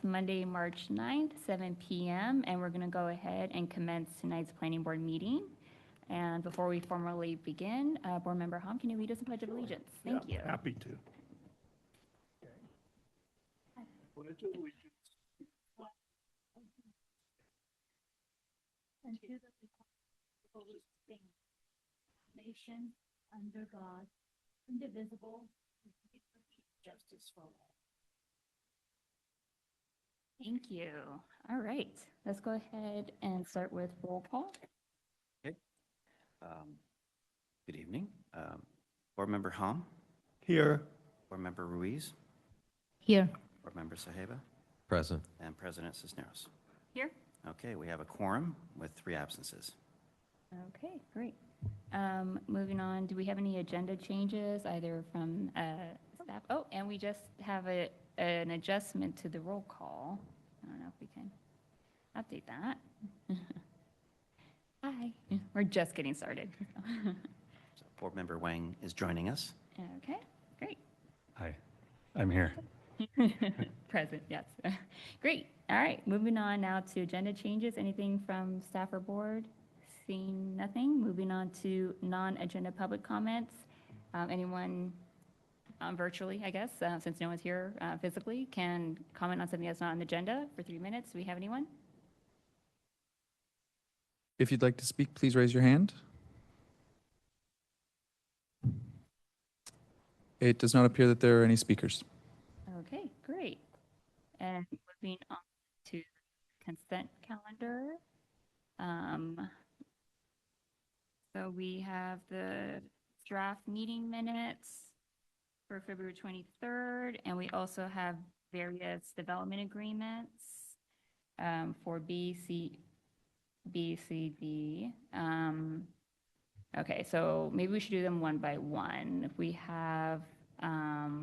Monday, March 9th, 7 p.m., and we're going to go ahead and commence tonight's planning board meeting. And before we formally begin, Board Member Hom, can you lead us in Pledge of Allegiance? Thank you. Happy to. Pledge of Allegiance. And to the republic nation under God, indivisible, with justice for all. Thank you. All right, let's go ahead and start with roll call. Okay. Good evening. Board Member Hom, Here. Board Member Ruiz, Here. Board Member Saheba, Present. and President Cisneros. Here. Okay, we have a quorum with 3 absences. Okay, great. Moving on, do we have any agenda changes either from staff? Oh, and we just have an adjustment to the roll call. I don't know if we can update that. Hi, we're just getting started. So Board Member Wang is joining us. Okay, great. Hi, I'm here. Present, yes. Great. All right, moving on now to agenda changes. Anything from staff or board? Seeing nothing. Moving on to non-agenda public comments. Anyone virtually, I guess, since no one's here physically, can comment on something that's not on the agenda for 3 minutes. Do we have anyone? If you'd like to speak, please raise your hand. It does not appear that there are any speakers. Okay, great. And moving on to consent calendar. So we have the draft meeting minutes for February 23rd, and we also have various development agreements for B, C, D. Okay, so maybe we should do them one by one. If we have, I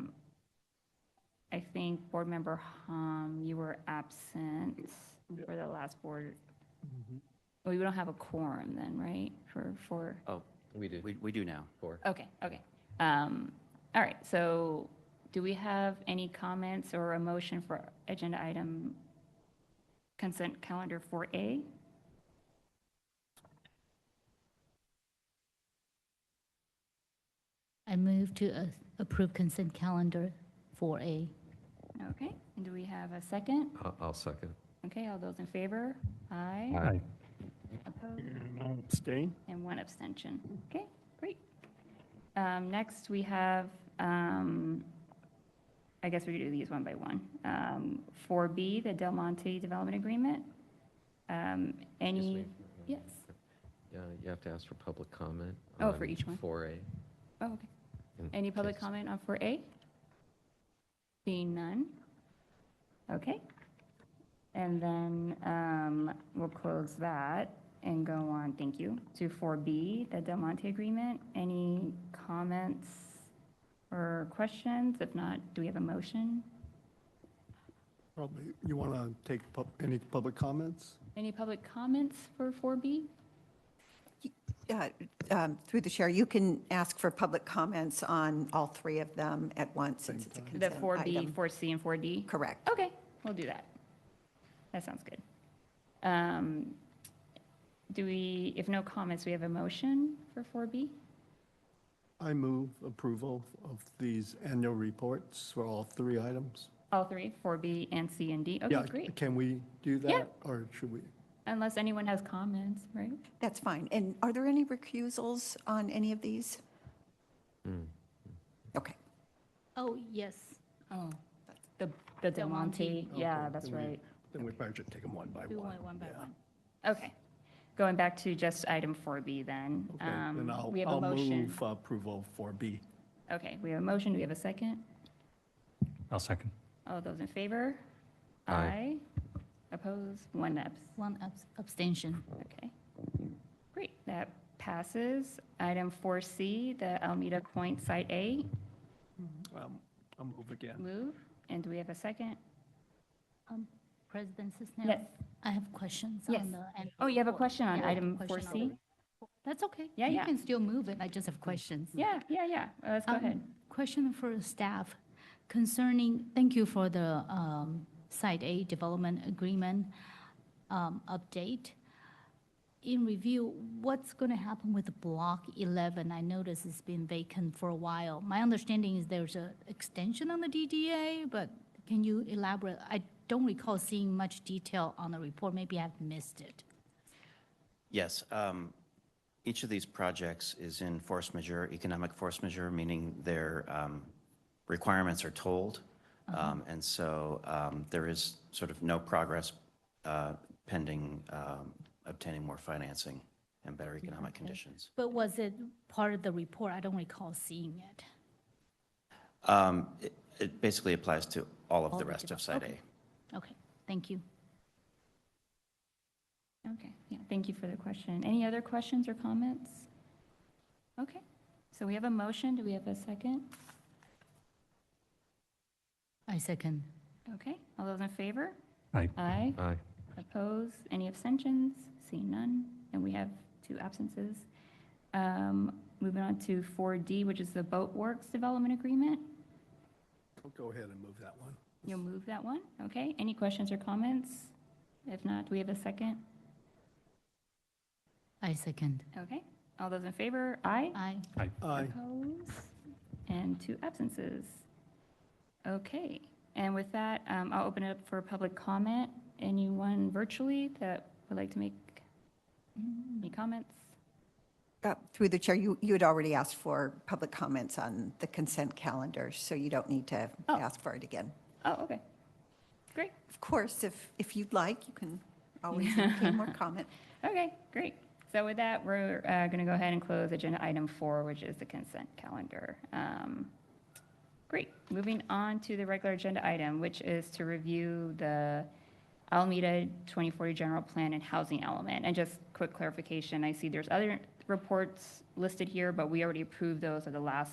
think Board Member Hom, you were absent for the last board. Well, we don't have a quorum then, right? For Oh, We do. we do now. 4. okay. All right, so do we have any comments or a motion for agenda item consent calendar 4A? I move to approve consent calendar 4A. Okay, and do we have a second? I'll second. Okay, all those in favor? Aye. Aye. Opposed? And I'll abstain. And 1 abstention. Okay, great. Next, we have, I guess we could do these one by one. 4B, the Del Monte Development Agreement. Any, yes, Yeah, you have to ask for public comment. Oh, for on each one? 4A. oh, okay. in Any public case- comment on 4A? Seeing none? Okay. And then we'll close that and go on, thank you, to 4B, the Del Monte Agreement. Any comments or questions? If not, do we have a motion? Probably, you want to take any public comments? Any public comments for 4B? Through the chair, you can ask for public comments on all 3 of them at once since it's a The consent 4B, item. 4C, and 4D? Correct. Okay, we'll do that. That sounds good. Do we, if no comments, we have a motion for 4B? I move approval of these annual reports for all 3 items. All 3, 4B and C and D? Okay, Yeah, great. can we do that? Yeah. Or should we? Unless anyone has comments, right? That's fine. And are there any recusals on any of these? Mm. Okay. Oh, yes. Oh, the Del Del Monte, Monte. yeah, Okay, that's then we- right. Then we probably should take them one by Do one. one by Yeah. one. Okay, going back to just item 4B then. Okay, then We have a I'll motion. move approval for B. Okay, we have a motion, do we have a second? I'll second. All those in favor? Aye. Opposed? 1 One abstention. Okay, great, that passes. Item 4C, the Alameda Point Site A, I'll move again. move, and do we have a second? President Cisneros? Yes. I have questions Yes. on the. annual Oh, you have a report. question on Yeah, I have a item question on 4C? the- That's okay. Yeah, You yeah. can still move it. I just have questions. Yeah. Let's go ahead. Question for staff concerning, thank you for the Site A Development Agreement update. In review, what's going to happen with Block 11? I notice it's been vacant for a while. My understanding is there's an extension on the DDA, but can you elaborate? I don't recall seeing much detail on the report. Maybe I've missed it. Yes, each of these projects is in force majeure, economic force majeure, meaning their requirements are told. And so there is sort of no progress pending obtaining more financing and better economic conditions. But was it part of the report? I don't recall seeing it. It basically applies to all of All the the rest of develop- Site A. Okay, thank you. Okay, yeah, thank you for the question. Any other questions or comments? Okay, so we have a motion. Do we have a second? I second. Okay, all those in favor? Aye. Aye. Aye. Opposed? Any abstentions? Seeing none, and we have 2 absences. Moving on to 4D, which is the Boat Works Development Agreement. I'll go ahead and move that one. You'll move that one? Okay, any questions or comments? If not, do we have a second? I second. Okay, all those in favor? Aye. Aye. Aye. Opposed? And 2 absences. Okay, and with that, I'll open it up for public comment. Anyone virtually that would like to make any comments? Through the chair, you had already asked for public comments on the consent calendar, so you don't need to Oh. ask for it again. Oh, okay. Great. Of course, if you'd like, you can always indicate more comment. Okay, great. So with that, we're going to go ahead and close agenda item 4, which is the consent calendar. Great. Moving on to the regular agenda item, which is to review the Alameda 2040 General Plan and Housing Element. And just quick clarification, I see there's other reports listed here, but we already approved those at the last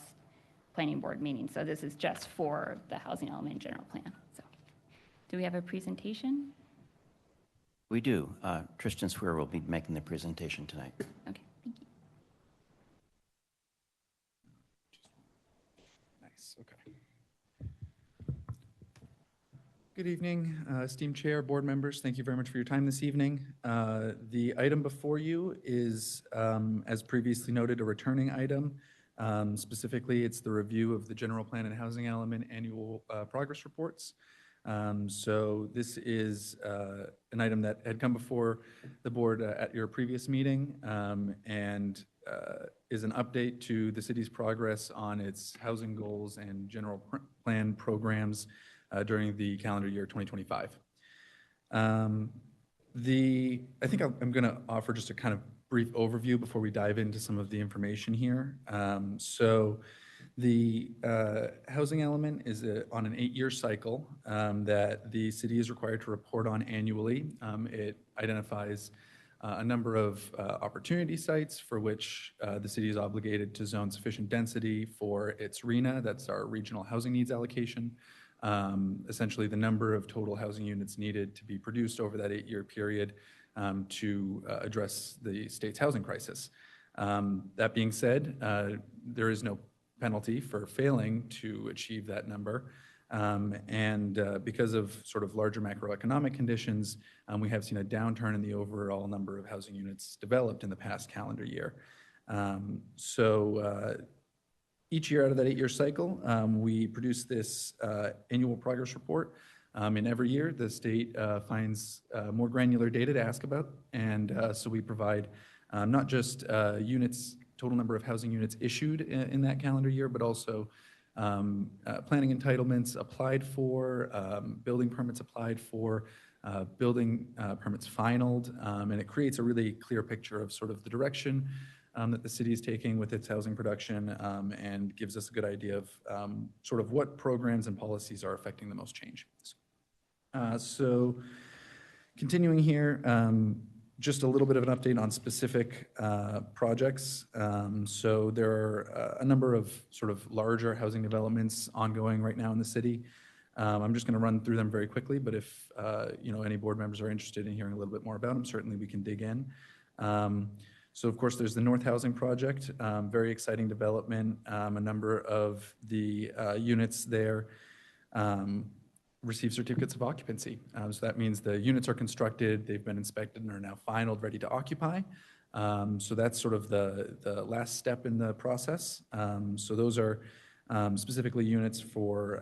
planning board meeting. So this is just for the Housing Element and General Plan. So do we have a presentation? We do. Tristan Swear will be making the presentation tonight. Okay, thank you. Nice, okay. Good evening, esteemed chair, board members. Thank you very much for your time this evening. The item before you is, as previously noted, a returning item. Specifically, it's the review of the general plan and housing element annual progress reports. So this is an item that had come before the board at your previous meeting and is an update to the city's progress on its housing goals and general plan programs during the calendar year 2025. I think I'm going to offer just a kind of brief overview before we dive into some of the information here. So the housing element is on an 8-year cycle that the city is required to report on annually. It identifies a number of opportunity sites for which the city is obligated to zone sufficient density for its RHNA, that's our Regional Housing Needs Allocation, essentially the number of total housing units needed to be produced over that 8-year period to address the state's housing crisis. That being said, there is no penalty for failing to achieve that number. Because of sort of larger macroeconomic conditions, we have seen a downturn in the overall number of housing units developed in the past calendar year. Each year out of that 8-year cycle, we produce this annual progress report. And every year, the state finds more granular data to ask about. So we provide not just units, total number of housing units issued in that calendar year, but also planning entitlements applied for, building permits applied for, building permits finalized, and it creates a really clear picture of sort of the direction that the city is taking with its housing production and gives us a good idea of sort of what programs and policies are affecting the most change. So continuing here, just a little bit of an update on specific projects. So there are a number of sort of larger housing developments ongoing right now in the city. I'm just going to run through them very quickly, but if any board members are interested in hearing a little bit more about them, certainly we can dig in. So of course, there's the North Housing Project, very exciting development. A number of the units there receive certificates of occupancy. So that means the units are constructed, they've been inspected, and are now finalized, ready to occupy. So that's sort of the last step in the process. So those are specifically units for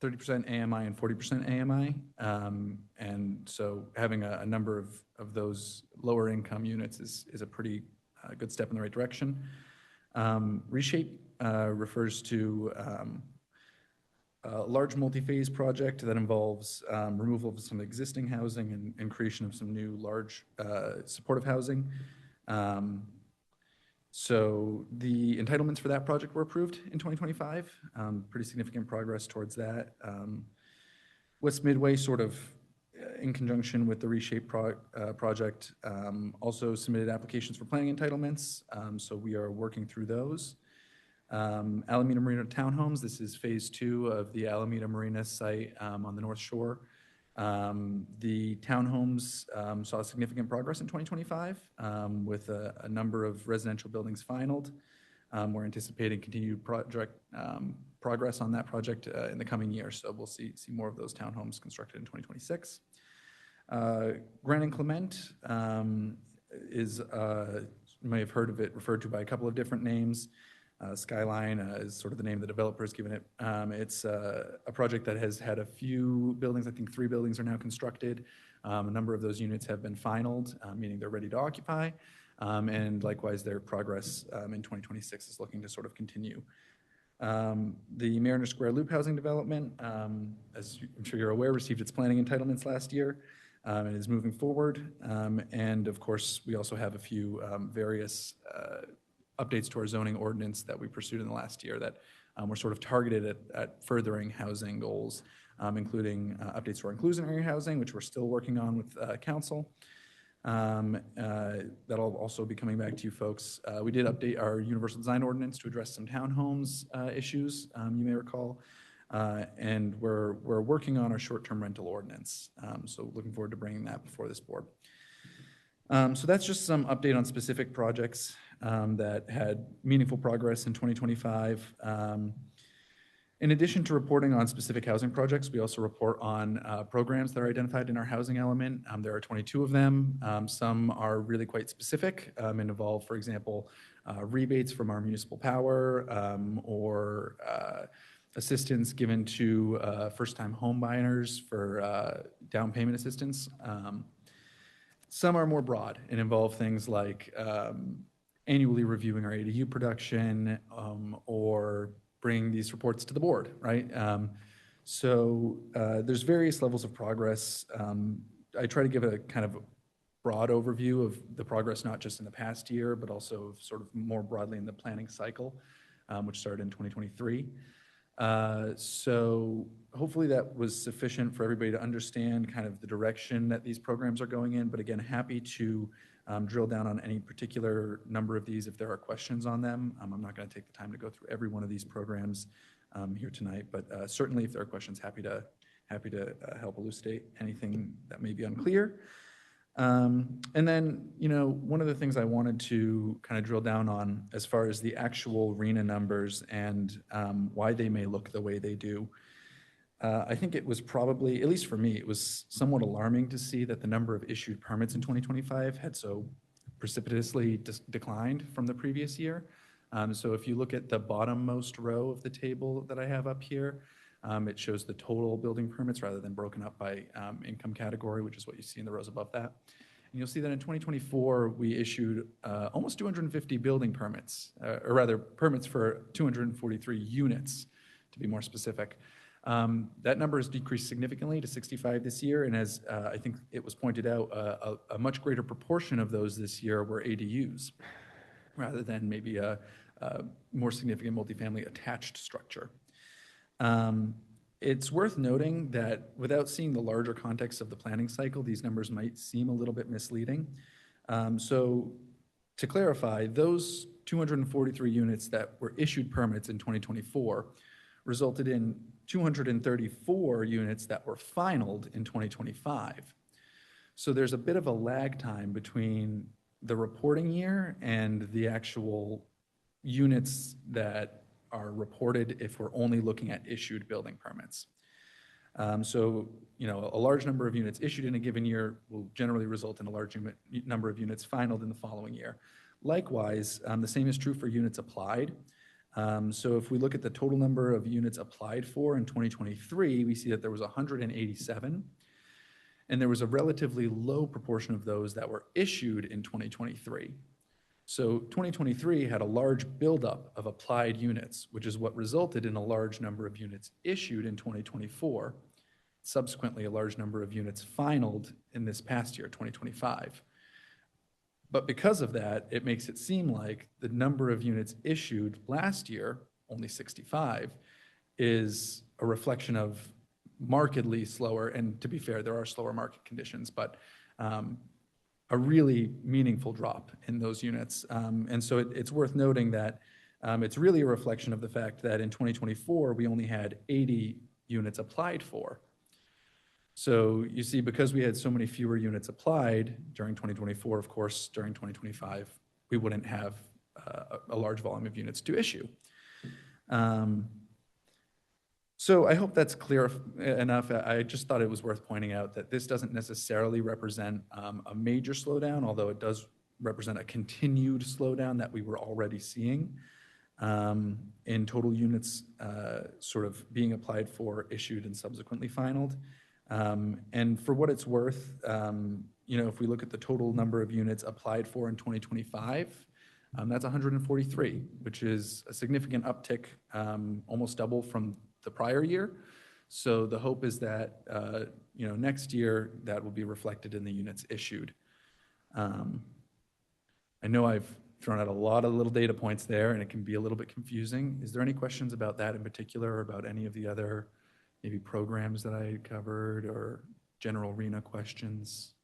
30% AMI and 40% AMI. And so having a number of those lower income units is a pretty good step in the right direction. Reshape refers to a large multi-phase project that involves removal of some existing housing and creation of some new large supportive housing. So the entitlements for that project were approved in 2025. Pretty significant progress towards that. West Midway, sort of in conjunction with the Reshape project, also submitted applications for planning entitlements. So we are working through those. Alameda Marina Townhomes, this is phase 2 of the Alameda Marina site on the North Shore. The townhomes saw significant progress in 2025 with a number of residential buildings finalized. We're anticipating continued progress on that project in the coming year, so we'll see more of those townhomes constructed in 2026. Grand and Clement is, you may have heard of it referred to by a couple of different names. Skyline is sort of the name the developer has given it. It's a project that has had a few buildings, I think 3 buildings are now constructed. A number of those units have been finalized, meaning they're ready to occupy. And likewise, their progress in 2026 is looking to sort of continue. The Mariner Square Loop housing development, as I'm sure you're aware, received its planning entitlements last year and is moving forward. And of course, we also have a few various updates to our zoning ordinance that we pursued in the last year that were sort of targeted at furthering housing goals, including updates to our inclusionary housing, which we're still working on with council. That'll also be coming back to you folks. We did update our universal design ordinance to address some townhomes issues, you may recall. And we're working on our short-term rental ordinance. So looking forward to bringing that before this board. So that's just some update on specific projects that had meaningful progress in 2025. In addition to reporting on specific housing projects, we also report on programs that are identified in our housing element. There are 22 of them. Some are really quite specific and involve, for example, rebates from our municipal power or assistance given to first-time home buyers for down payment assistance. Some are more broad and involve things like annually reviewing our ADU production or bring these reports to the board, right? So there's various levels of progress. I try to give a kind of broad overview of the progress, not just in the past year, but also sort of more broadly in the planning cycle, which started in 2023. So hopefully that was sufficient for everybody to understand kind of the direction that these programs are going in. But again, happy to drill down on any particular number of these if there are questions on them. I'm not going to take the time to go through every one of these programs here tonight, but certainly if there are questions, happy to help elucidate anything that may be unclear. And then, you know, one of the things I wanted to kind of drill down on as far as the actual RHNA numbers and why they may look the way they do. I think it was probably, at least for me, it was somewhat alarming to see that the number of issued permits in 2025 had so precipitously declined from the previous year. So if you look at the bottommost row of the table that I have up here, it shows the total building permits rather than broken up by income category, which is what you see in the rows above that. And you'll see that in 2024, we issued almost 250 building permits, or rather permits for 243 units, to be more specific. That number has decreased significantly to 65 this year, and as I think it was pointed out, a much greater proportion of those this year were ADUs, rather than maybe a more significant multifamily attached structure. It's worth noting that without seeing the larger context of the planning cycle, these numbers might seem a little bit misleading. So to clarify, those 243 units that were issued permits in 2024 resulted in 234 units that were finalized in 2025. So there's a bit of a lag time between the reporting year and the actual units that are reported if we're only looking at issued building permits. So, a large number of units issued in a given year will generally result in a large number of units finalized in the following year. Likewise, the same is true for units applied. So if we look at the total number of units applied for in 2023, we see that there was 187, and there was a relatively low proportion of those that were issued in 2023. So 2023 had a large buildup of applied units, which is what resulted in a large number of units issued in 2024. Subsequently, a large number of units finalized in this past year, 2025. But because of that, it makes it seem like the number of units issued last year, only 65, is a reflection of markedly slower, and to be fair, there are slower market conditions, but a really meaningful drop in those units. And so it's worth noting that it's really a reflection of the fact that in 2024, we only had 80 units applied for. So you see, because we had so many fewer units applied during 2024, of course, during 2025, we wouldn't have a large volume of units to issue. So I hope that's clear enough. I just thought it was worth pointing out that this doesn't necessarily represent a major slowdown, although it does represent a continued slowdown that we were already seeing in total units sort of being applied for, issued, and subsequently finalized. And for what it's worth, if we look at the total number of units applied for in 2025, that's 143, which is a significant uptick, almost double from the prior year. So the hope is that, next year that will be reflected in the units issued. I know I've thrown out a lot of little data points there, and it can be a little bit confusing. Is there any questions about that in particular, or about any of the other maybe programs that I covered, or general RENA questions?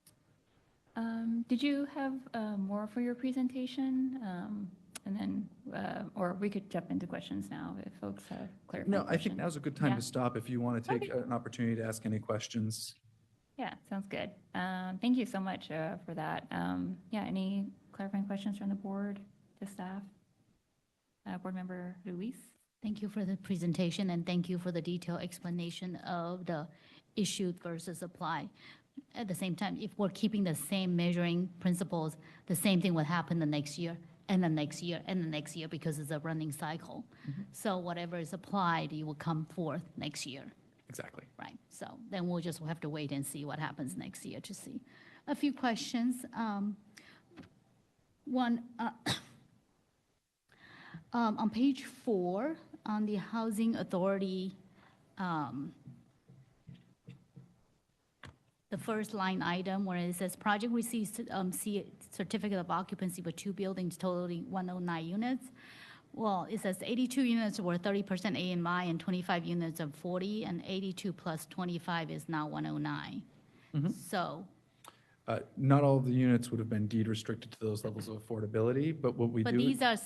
Did you have more for your presentation? And then, or we could jump into questions now if folks have clarifying No, I think questions. now's a good time Yeah. to stop if you want to take Okay. an opportunity to ask any questions. Yeah, sounds good. Thank you so much for that. Yeah, any clarifying questions from the board to staff? Board Member Luis? Thank you for the presentation, and thank you for the detailed explanation of the issued versus applied. At the same time, if we're keeping the same measuring principles, the same thing would happen the next year, and the next year, and the next year, because it's a running cycle. So whatever is applied, it will come forth next year, Exactly. right? So then we'll just have to wait and see what happens next year to see. A few questions. One, on page 4, on the Housing Authority, the first line item where it says project receives certificate of occupancy for 2 buildings totaling 109 units. Well, it says 82 units were 30% AMI and 25 units of 40, and 82 plus 25 is now 109. So, Not all of the units would have been deed restricted to those levels of affordability, but what we but do. these are,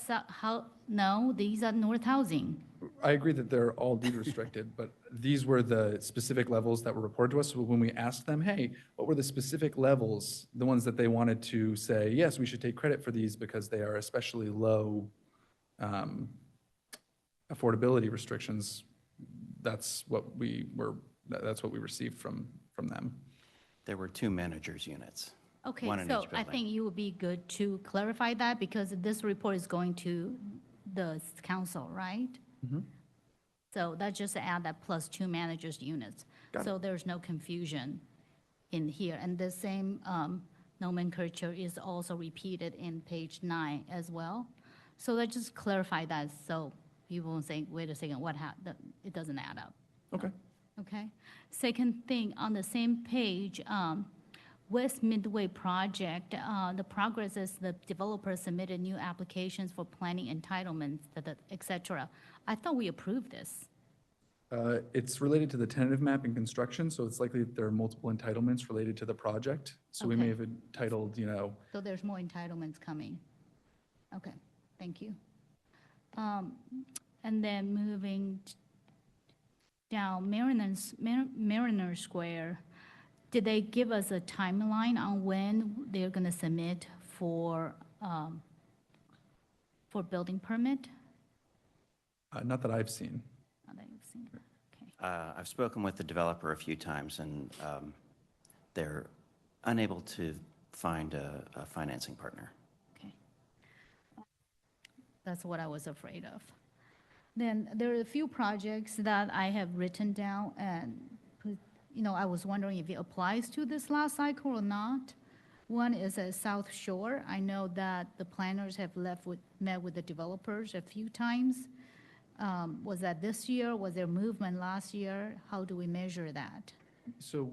no, these are North Housing. I agree that they're all deed restricted, but these were the specific levels that were reported to us. So when we asked them, hey, what were the specific levels, the ones that they wanted to say, yes, we should take credit for these because they are especially low affordability restrictions, that's what we received from them. There were 2 managers' units. Okay, One in so each I building. think you would be good to clarify that, because this report is going to the council, right? So that just add that plus 2 managers' units. Got it. So there's no confusion in here. And the same nomenclature is also repeated in page 9 as well. So let's just clarify that, so people won't say, wait a second, it doesn't add up. Okay. Okay. Second thing, on the same page, West Midway project, the progress is the developer submitted new applications for planning entitlements, et cetera. I thought we approved this. It's related to the tentative map and construction, so it's likely that there are multiple entitlements related to the project. So we may Okay. have entitled, So there's more entitlements coming. Okay, thank you. And then moving down, Mariner Square, did they give us a timeline on when they're gonna submit for building permit? not that I've seen. Oh, that you've seen. Okay. I've spoken with the developer a few times, and they're unable to find a financing partner. Okay. That's what I was afraid of. Then there are a few projects that I have written down and, I was wondering if it applies to this last cycle or not. One is at South Shore. I know that the planners have met with the developers a few times. Was that this year? Was there movement last year? How do we measure that? So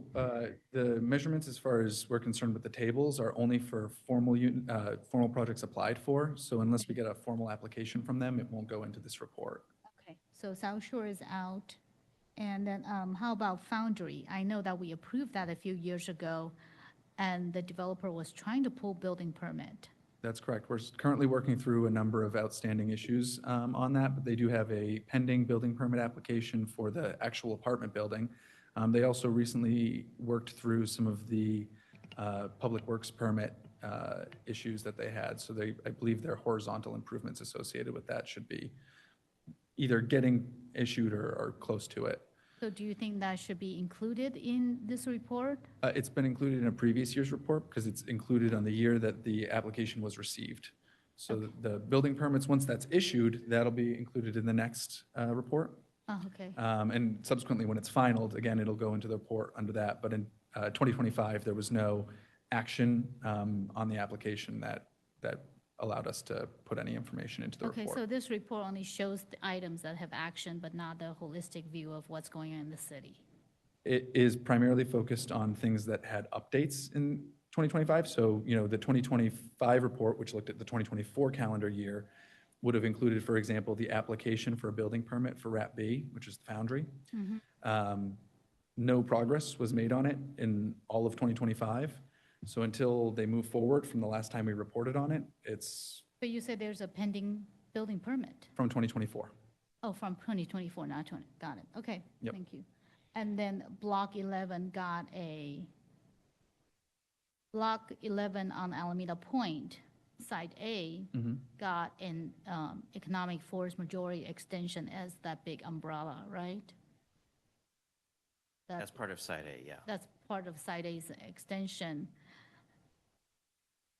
the measurements, as far as we're concerned with the tables, are only for formal projects applied for. So unless we get a formal application from them, it won't go into this report. Okay, so South Shore is out. And then how about Foundry? I know that we approved that a few years ago, and the developer was trying to pull building permit. That's correct. We're currently working through a number of outstanding issues on that, but they do have a pending building permit application for the actual apartment building. They also recently worked through some of the public works permit issues that they had. So I believe their horizontal improvements associated with that should be either getting issued or close to it. So do you think that should be included in this report? It's been included in a previous year's report because it's included on the year that the application was received. So the building permits, once that's issued, that'll be included in the next report. Oh, okay. And subsequently, when it's finalized, again, it'll go into the report under that. But in 2025, there was no action on the application that allowed us to put any information into the Okay, report. so this report only shows the items that have action, but not the holistic view of what's going on in the city. It is primarily focused on things that had updates in 2025. So, the 2025 report, which looked at the 2024 calendar year, would have included, for example, the application for a building permit for RAP B, which is the Foundry. No progress was made on it in all of 2025. So until they move forward from the last time we reported on it, it's But you said there's a pending building permit. from 2024. Oh, from 2024, not 20, got it, okay, Yep. thank you. And then Block 11 on Alameda Point, Site A, got an economic force majority extension as that big umbrella, right? That's part of Site A, yeah. That's part of Site A's extension.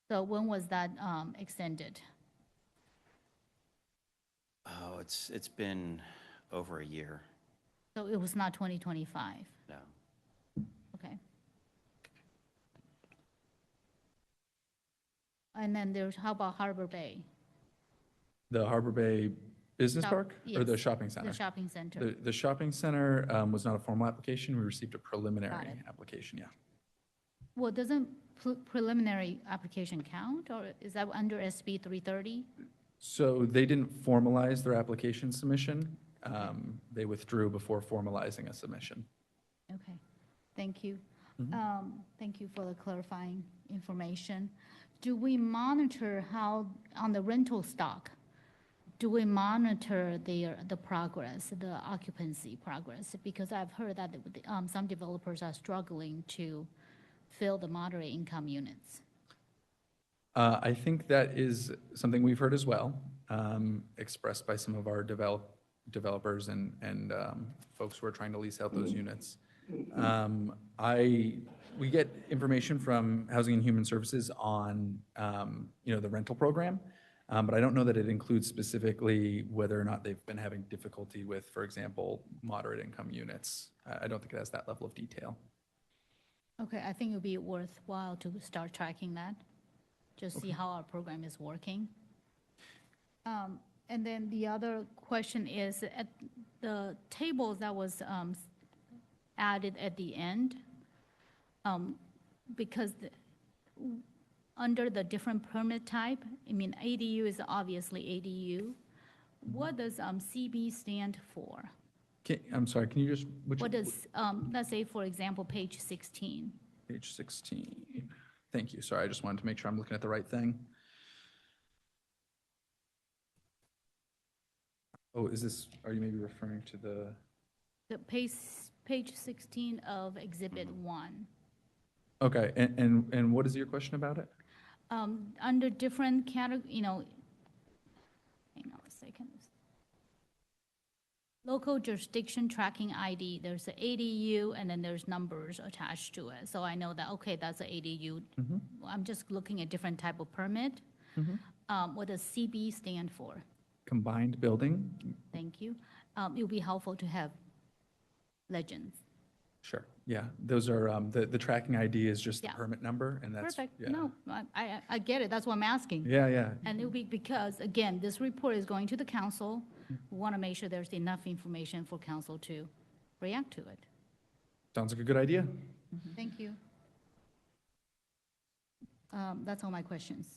So when was that extended? Oh, it's been over a year, So it was not 2025, no. okay. And then how about Harbor Bay? The Harbor Bay Business Shop- Park or the yes, shopping center? The shopping center. The shopping center was not a formal application. We received a preliminary it. application, yeah. Well, doesn't preliminary application count, or is that under SB 330? So they didn't formalize their application submission. They withdrew before formalizing a submission. Okay, thank you. Thank you for the clarifying information. Do we monitor how, on the rental stock, do we monitor the progress, the occupancy progress? Because I've heard that some developers are struggling to fill the moderate income units. I think that is something we've heard as well, expressed by some of our developers and folks who are trying to lease out those units. We get information from Housing and Human Services on, the rental program, but I don't know that it includes specifically whether or not they've been having difficulty with, for example, moderate income units. I don't think it has that level of detail. Okay, I think it would be worthwhile to start tracking that, just see how our program is working. And then the other question is, at the tables that was added at the end, because under the different permit type, I mean, ADU is obviously ADU. What does CB stand for? I'm sorry, can you just, What does, let's say, for example, page 16? page 16. Thank you. Sorry, I just wanted to make sure I'm looking at the right thing. Oh, are you maybe referring to The page 16 of Exhibit 1. Okay, and what is your question about it? Under different category, hang on a second. Local jurisdiction tracking ID, there's a ADU and then there's numbers attached to it. So I know that, okay, that's a ADU. I'm just looking at different type of permit. What does CB stand for? Combined building? Thank you. It would be helpful to have legends. Sure, yeah. Those are, the tracking ID is just the Yeah. permit number, and that's. Perfect. Yeah. No, I get it. That's what I'm asking. Yeah, yeah. And it'll be because, again, this report is going to the council. We want to make sure there's enough information for council to react to it. Sounds like a good idea. Thank you. That's all my questions.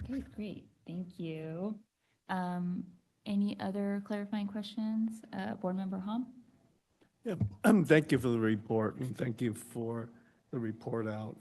Okay, great, thank you. Any other clarifying questions? Board Member Hom? Yeah, thank you for the report, and thank you for the report out.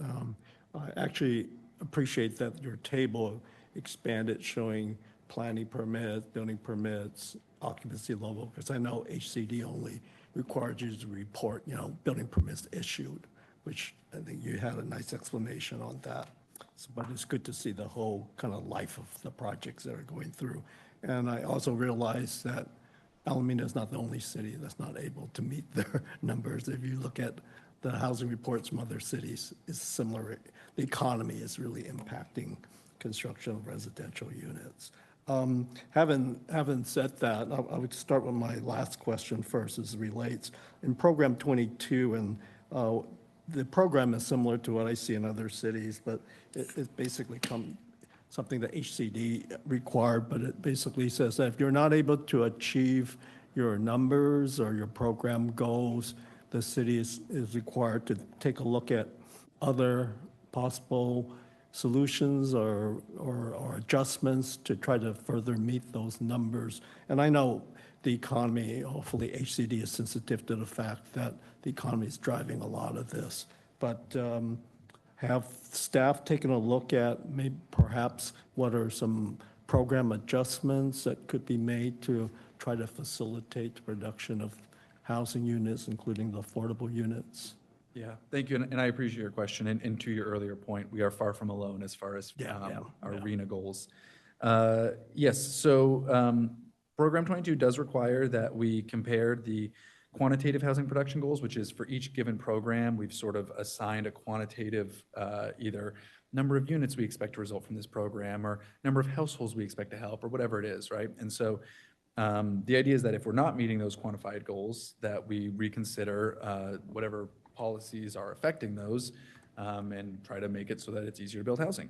I actually appreciate that your table expanded, showing planning permits, building permits, occupancy level, because I know HCD only requires you to report, building permits issued, which I think you had a nice explanation on that. So, but it's good to see the whole kind of life of the projects that are going through. And I also realized that Alameda is not the only city that's not able to meet their numbers. If you look at the housing reports from other cities, it's similar. The economy is really impacting construction of residential units. Having said that, I would start with my last question first, as it relates. In Program 22, and the program is similar to what I see in other cities, but it basically something that HCD required, but it basically says that if you're not able to achieve your numbers or your program goals, the city is required to take a look at other possible solutions or adjustments to try to further meet those numbers. And I know the economy, hopefully HCD is sensitive to the fact that the economy is driving a lot of this. But have staff taken a look at maybe perhaps what are some program adjustments that could be made to try to facilitate the production of housing units, including the affordable units? Yeah, thank you, and I appreciate your question. And to your earlier point, we are far from alone as far as our RENA goals. Yes, so Program 22 does require that we compare the quantitative housing production goals, which is for each given program, we've sort of assigned a quantitative either number of units we expect to result from this program or number of households we expect to help or whatever it is, right? And so the idea is that if we're not meeting those quantified goals, that we reconsider whatever policies are affecting those and try to make it so that it's easier to build housing.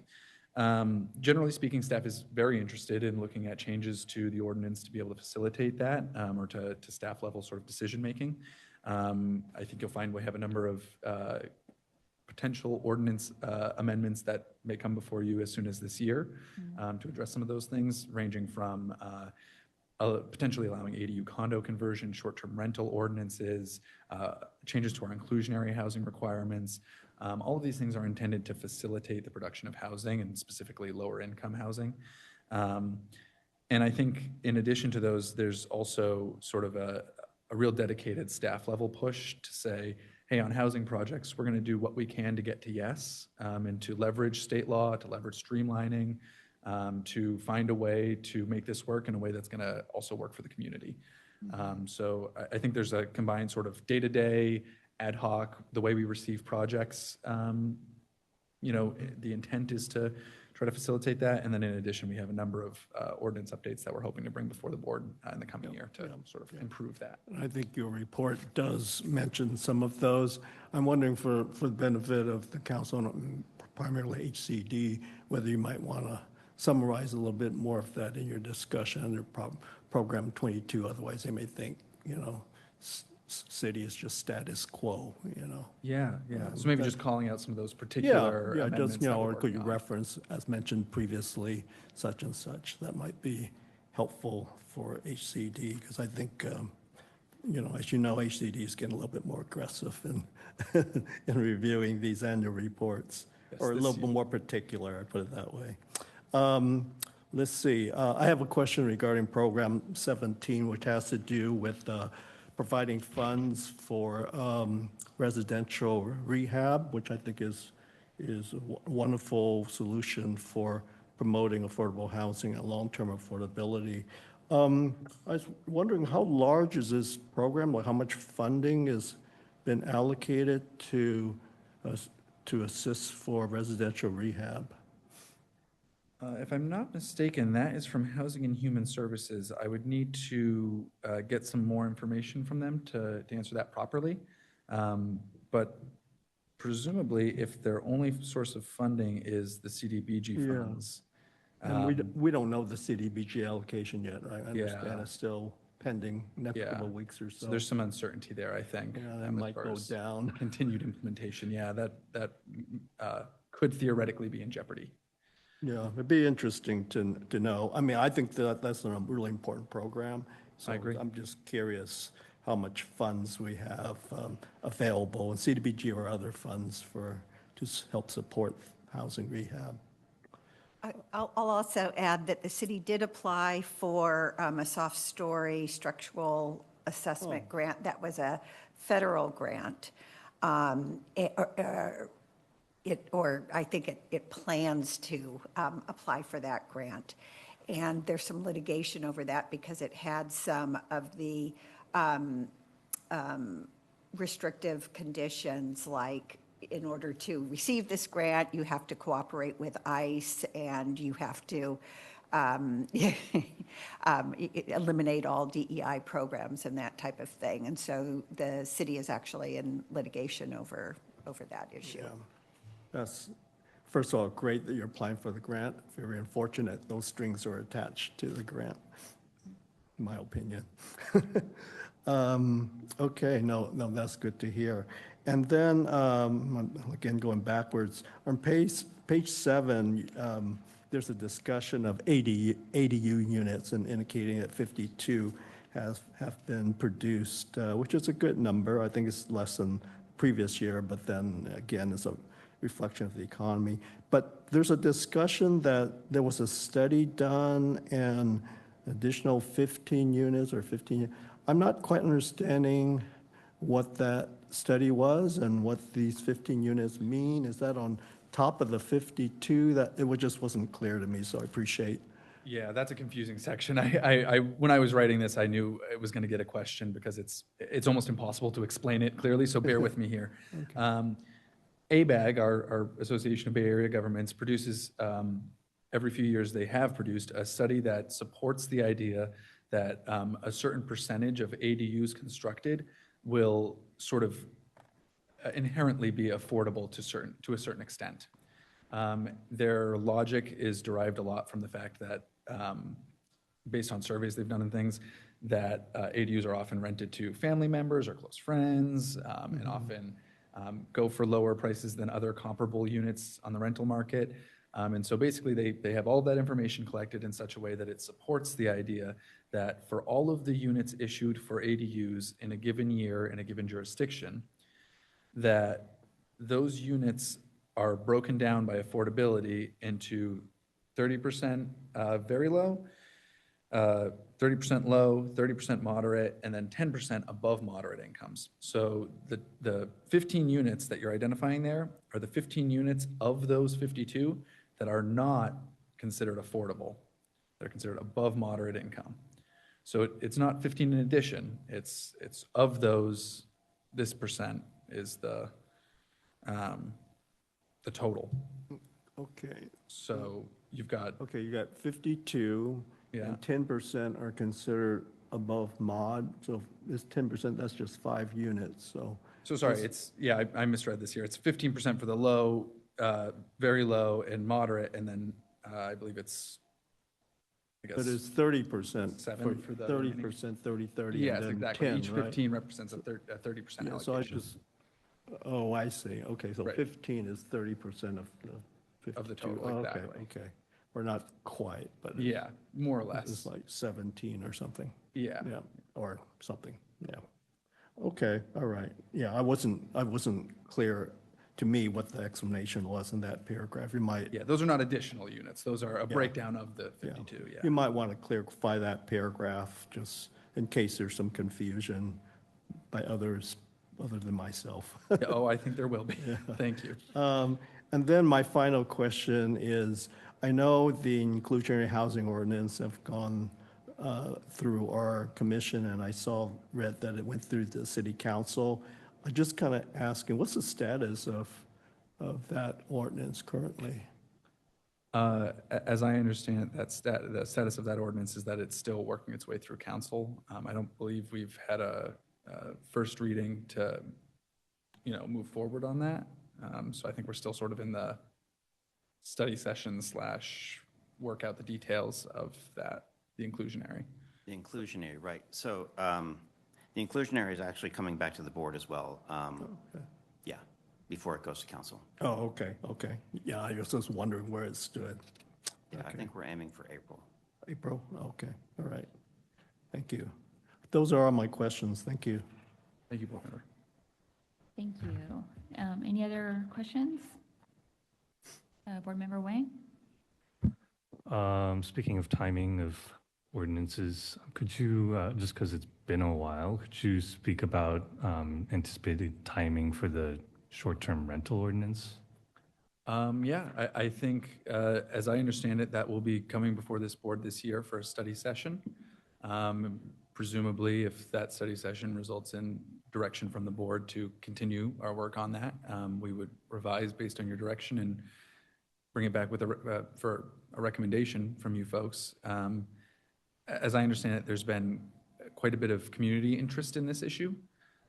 Generally speaking, staff is very interested in looking at changes to the ordinance to be able to facilitate that or to staff level sort of decision making. I think you'll find we have a number of potential ordinance amendments that may come before you as soon as this year to address some of those things, ranging from potentially allowing ADU condo conversion, short-term rental ordinances, changes to our inclusionary housing requirements. All of these things are intended to facilitate the production of housing and specifically lower income housing. And I think in addition to those, there's also sort of a real dedicated staff level push to say, hey, on housing projects, we're going to do what we can to get to yes and to leverage state law, to leverage streamlining, to find a way to make this work in a way that's going to also work for the community. So I think there's a combined sort of day-to-day, ad hoc, the way we receive projects. The intent is to try to facilitate that. And then in addition, we have a number of ordinance updates that we're hoping to bring before the board in the coming year to sort of improve that. I think your report does mention some of those. I'm wondering for the benefit of the council, and primarily HCD, whether you might want to summarize a little bit more of that in your discussion under Program 22. Otherwise, they may think, city is just status quo, Yeah. So maybe just calling out some of those particular amendments just, that we're or could working you on. reference, as mentioned previously, such and such, that might be helpful for HCD, because I think, as you know, HCD is getting a little bit more aggressive in, in reviewing these annual reports, Yes, or a this little bit year. more particular, I put it that way. Let's see, I have a question regarding Program 17, which has to do with providing funds for residential rehab, which I think is a wonderful solution for promoting affordable housing and long-term affordability. I was wondering, how large is this program? Like, how much funding has been allocated to assist for residential rehab? If I'm not mistaken, that is from Housing and Human Services. I would need to get some more information from them to answer that properly. But presumably, if their only source of funding is the CDBG Yeah. funds. And we don't know the CDBG allocation yet, right? I understand Yeah. it's still pending next Yeah. couple of weeks or So so. there's some uncertainty there, I think. Yeah, that as might far go as down. Continued implementation, yeah, that could theoretically be in jeopardy. Yeah, it'd be interesting to know. I mean, I think that that's a really important program. So agree. I'm just curious how much funds we have available, and CDBG or other funds to help support housing rehab. I'll also add that the city did apply for a soft story structural assessment grant. That was a federal grant. Or I think it plans to apply for that grant. And there's some litigation over that because it had some of the restrictive conditions, like in order to receive this grant, you have to cooperate with ICE and you have to eliminate all DEI programs and that type of thing. And so the city is actually in litigation over that issue. Yeah. That's, first of all, great that you're applying for the grant. Very unfortunate those strings are attached to the grant, in my opinion. Okay, no, that's good to hear. And then, again, going backwards, on page 7, there's a discussion of ADU units and indicating that 52 have been produced, which is a good number. I think it's less than previous year, but then again, it's a reflection of the economy. But there's a discussion that there was a study done and additional 15 units or 15. I'm not quite understanding what that study was and what these 15 units mean. Is that on top of the 52? That it just wasn't clear to me, so I appreciate. Yeah, that's a confusing section. When I was writing this, I knew it was going to get a question because it's almost impossible to explain it clearly, so bear with me here. ABAG, our Association of Bay Area Governments, produces, every few years they have produced a study that supports the idea that a certain percentage of ADUs constructed will sort of inherently be affordable to a certain extent. Their logic is derived a lot from the fact that, based on surveys they've done and things, that ADUs are often rented to family members or close friends, and often go for lower prices than other comparable units on the rental market. And so basically, they have all that information collected in such a way that it supports the idea that for all of the units issued for ADUs in a given year in a given jurisdiction, that those units are broken down by affordability into 30% very low, 30% low, 30% moderate, and then 10% above moderate incomes. So the 15 units that you're identifying there are the 15 units of those 52 that are not considered affordable. They're considered above moderate income. So it's not 15 in addition. It's of those, this percent is the total. Okay, So you've got, you got 52, Yeah. and 10% are considered above mod. So this 10%, that's just 5 units, so. so sorry, I misread this here. It's 15% for the low, very low, and moderate, and then I believe it's, I But guess, it's 30%. 7 for the remaining. 30%, 30, yes, and then exactly. 10, Each right? 15 represents a 30% Yeah, so I allocation just, oh, I see, okay, so Right. 15 is 30% of the 52. Of the total, Oh, exactly. Okay, we're not quite, but Yeah, more or it's less. like 17 or something, Yeah. yeah, or something, yeah. Okay, all right, yeah, I wasn't clear to me what the explanation was in that paragraph. You might, Yeah, those are not additional units. Those are a breakdown of the yeah, 52, yeah. you might want to clarify that paragraph, just in case there's some confusion by others other than myself. Oh, I think there will be. Thank you. And then my final question is, I know the inclusionary housing ordinance have gone through our commission, and I read that it went through the city council. I just kind of asking, what's the status of that ordinance currently? As I understand it, the status of that ordinance is that it's still working its way through council. I don't believe we've had a first reading to, move forward on that. So I think we're still sort of in the study session / work out the details of that, the inclusionary. The inclusionary, right. So the inclusionary is actually coming back to the board as well. Okay. Yeah, before it goes to council. Oh, okay. Yeah, I was just wondering where it stood. Yeah, I Okay. think we're aiming for April. April, okay, all right. Thank you. Those are all my questions. Thank you. Thank you, Board Member. Thank you. Any other questions? Board Member Wang? Speaking of timing of ordinances, could you, just because it's been a while, could you speak about anticipated timing for the short-term rental ordinance? Yeah, I think, as I understand it, that will be coming before this board this year for a study session. Presumably, if that study session results in direction from the board to continue our work on that, we would revise based on your direction and bring it back with for a recommendation from you folks. As I understand it, there's been quite a bit of community interest in this issue.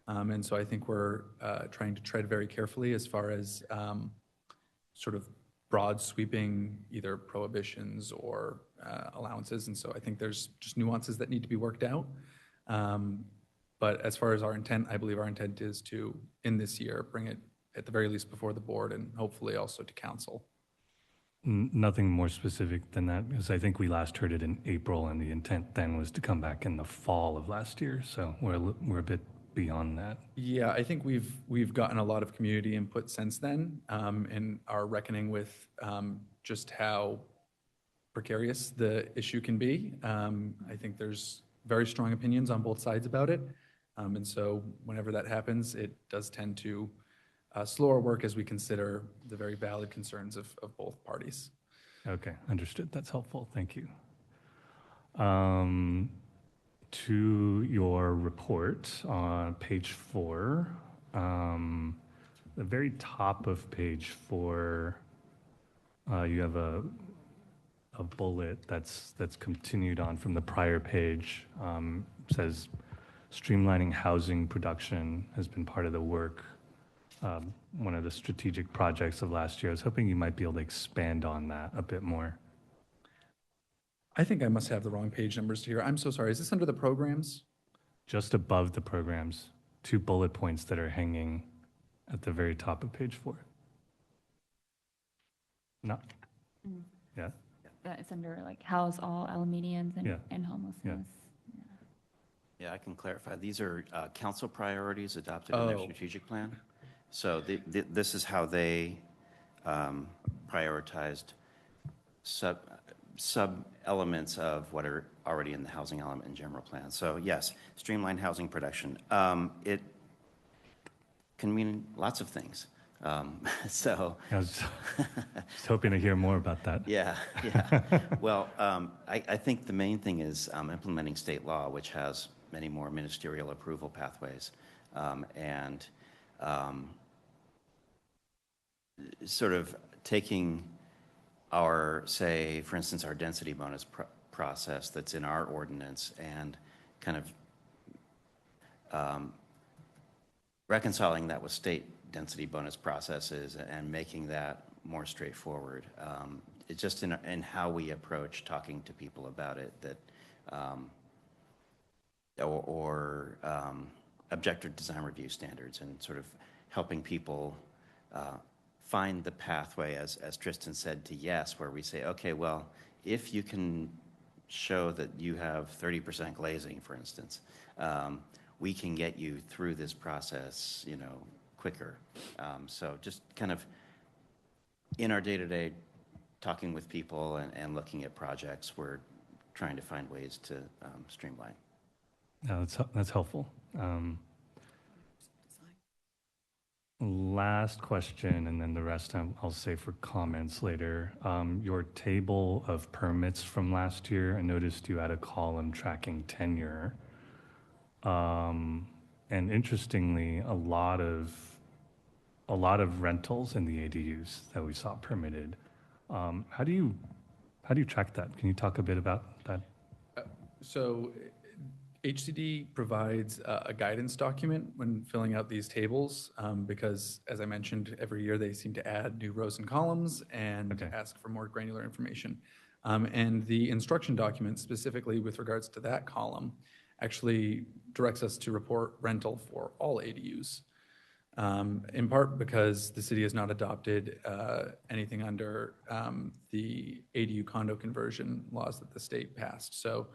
And so I think we're trying to tread very carefully as far as sort of broad sweeping either prohibitions or allowances. And so I think there's just nuances that need to be worked out. But as far as our intent, I believe our intent is to, in this year, bring it at the very least before the board and hopefully also to council. Nothing more specific than that, because I think we last heard it in April, and the intent then was to come back in the fall of last year. So we're a bit beyond that. Yeah, I think we've gotten a lot of community input since then, and are reckoning with just how precarious the issue can be. I think there's very strong opinions on both sides about it. And so whenever that happens, it does tend to slow our work as we consider the very valid concerns of both parties. Okay, understood. That's helpful. Thank you. To your report on page 4, the very top of page 4, you have a bullet that's continued on from the prior page. Says streamlining housing production has been part of the work, one of the strategic projects of last year. I was hoping you might be able to expand on that a bit more. I think I must have the wrong page numbers here. I'm so sorry. Is this under the programs? Just above the programs, 2 bullet points that are hanging at the very top of page 4. No? Yeah? It's under like house all Alamedians Yeah. and homelessness. Yeah, I can clarify. These are council priorities adopted in their Oh. strategic plan. So this is how they prioritized sub elements of what are already in the housing element and general plan. So yes, streamlined housing production. It can mean lots of things. So I was just hoping to hear more about that. yeah. Well, I think the main thing is implementing state law, which has many more ministerial approval pathways, and sort of taking our, say, for instance, our density bonus process that's in our ordinance and kind of reconciling that with state density bonus processes and making that more straightforward. It's just in how we approach talking to people about it that, or objective design review standards and sort of helping people find the pathway, as Tristan said, to yes, where we say, okay, well, if you can show that you have 30% glazing, for instance, we can get you through this process, quicker. So just kind of in our day-to-day talking with people and looking at projects, we're trying to find ways to streamline. Yeah, that's helpful. Last question, and then the rest I'll say for comments later. Your table of permits from last year, I noticed you had a column tracking tenure. And interestingly, a lot of rentals in the ADUs that we saw permitted. How do you track that? Can you talk a bit about that? So HCD provides a guidance document when filling out these tables, because as I mentioned, every year they seem to add new rows and columns and Okay. ask for more granular information. And the instruction document specifically with regards to that column actually directs us to report rental for all ADUs. In part because the city has not adopted anything under the ADU condo conversion laws that the state passed. So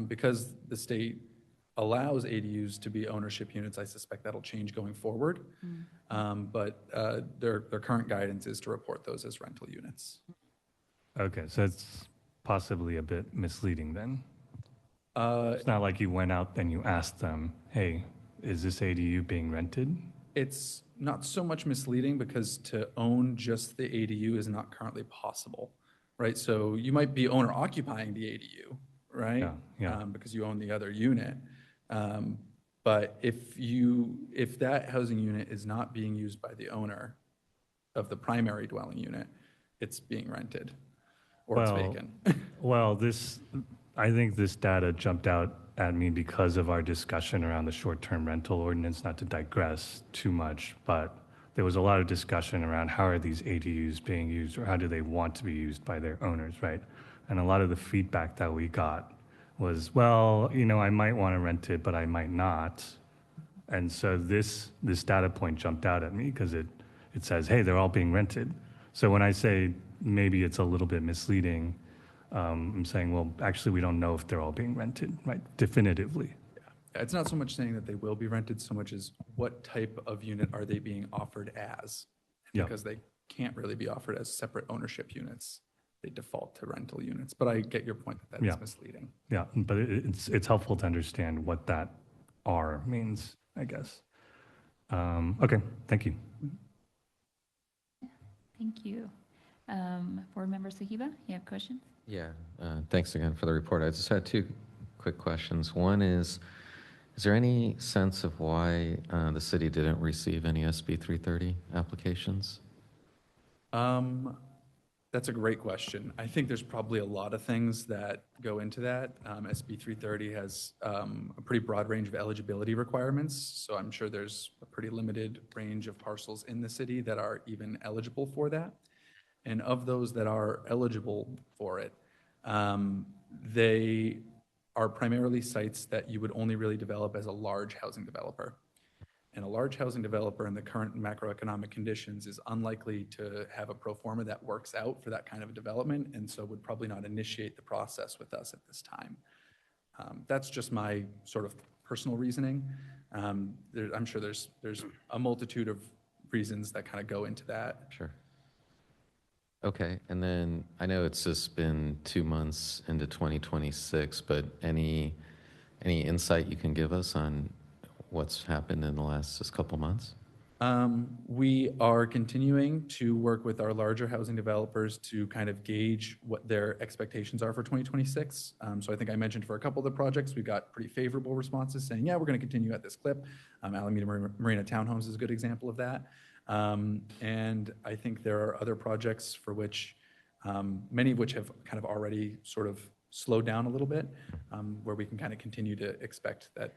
because the state allows ADUs to be ownership units, I suspect that'll change going forward. But their current guidance is to report those as rental units. Okay, so it's possibly a bit misleading then. Uh, It's not like you went out and you asked them, hey, is this ADU being rented? It's not so much misleading because to own just the ADU is not currently possible, right? So you might be owner occupying the ADU, right? Yeah. Because you own the other unit. But if that housing unit is not being used by the owner of the primary dwelling unit, it's being rented or it's Well, vacant. Well, I think this data jumped out at me because of our discussion around the short-term rental ordinance, not to digress too much, but there was a lot of discussion around how are these ADUs being used or how do they want to be used by their owners, right? And a lot of the feedback that we got was, well, I might want to rent it, but I might not. And so this data point jumped out at me because it says, hey, they're all being rented. So when I say maybe it's a little bit misleading, I'm saying, well, actually, we don't know if they're all being rented, right? Definitively. It's not so much saying that they will be rented so much as what type of unit are they being offered as? Yeah. Because they can't really be offered as separate ownership units. They default to rental units. But I get your point that Yeah. is misleading. Yeah, but it's helpful to understand what that R means, I guess. Okay, thank you. Thank you. Board Member Sahiba, you have questions? Yeah, thanks again for the report. I just had two quick questions. One is there any sense of why the city didn't receive any SB 330 applications? That's a great question. I think there's probably a lot of things that go into that. SB 330 has a pretty broad range of eligibility requirements, so I'm sure there's a pretty limited range of parcels in the city that are even eligible for that. And of those that are eligible for it, they are primarily sites that you would only really develop as a large housing developer. And a large housing developer in the current macroeconomic conditions is unlikely to have a pro forma that works out for that kind of development, and so would probably not initiate the process with us at this time. That's just my sort of personal reasoning. I'm sure there's a multitude of reasons that kind of go into that. Sure. Okay, and then I know it's just been 2 months into 2026, but any insight you can give us on what's happened in the last just couple months? We are continuing to work with our larger housing developers to kind of gauge what their expectations are for 2026. So I think I mentioned for a couple of the projects, we got pretty favorable responses saying, yeah, we're going to continue at this clip. Alameda Marina Townhomes is a good example of that. And I think there are other projects for which, many of which have kind of already sort of slowed down a little bit, where we can kind of continue to expect that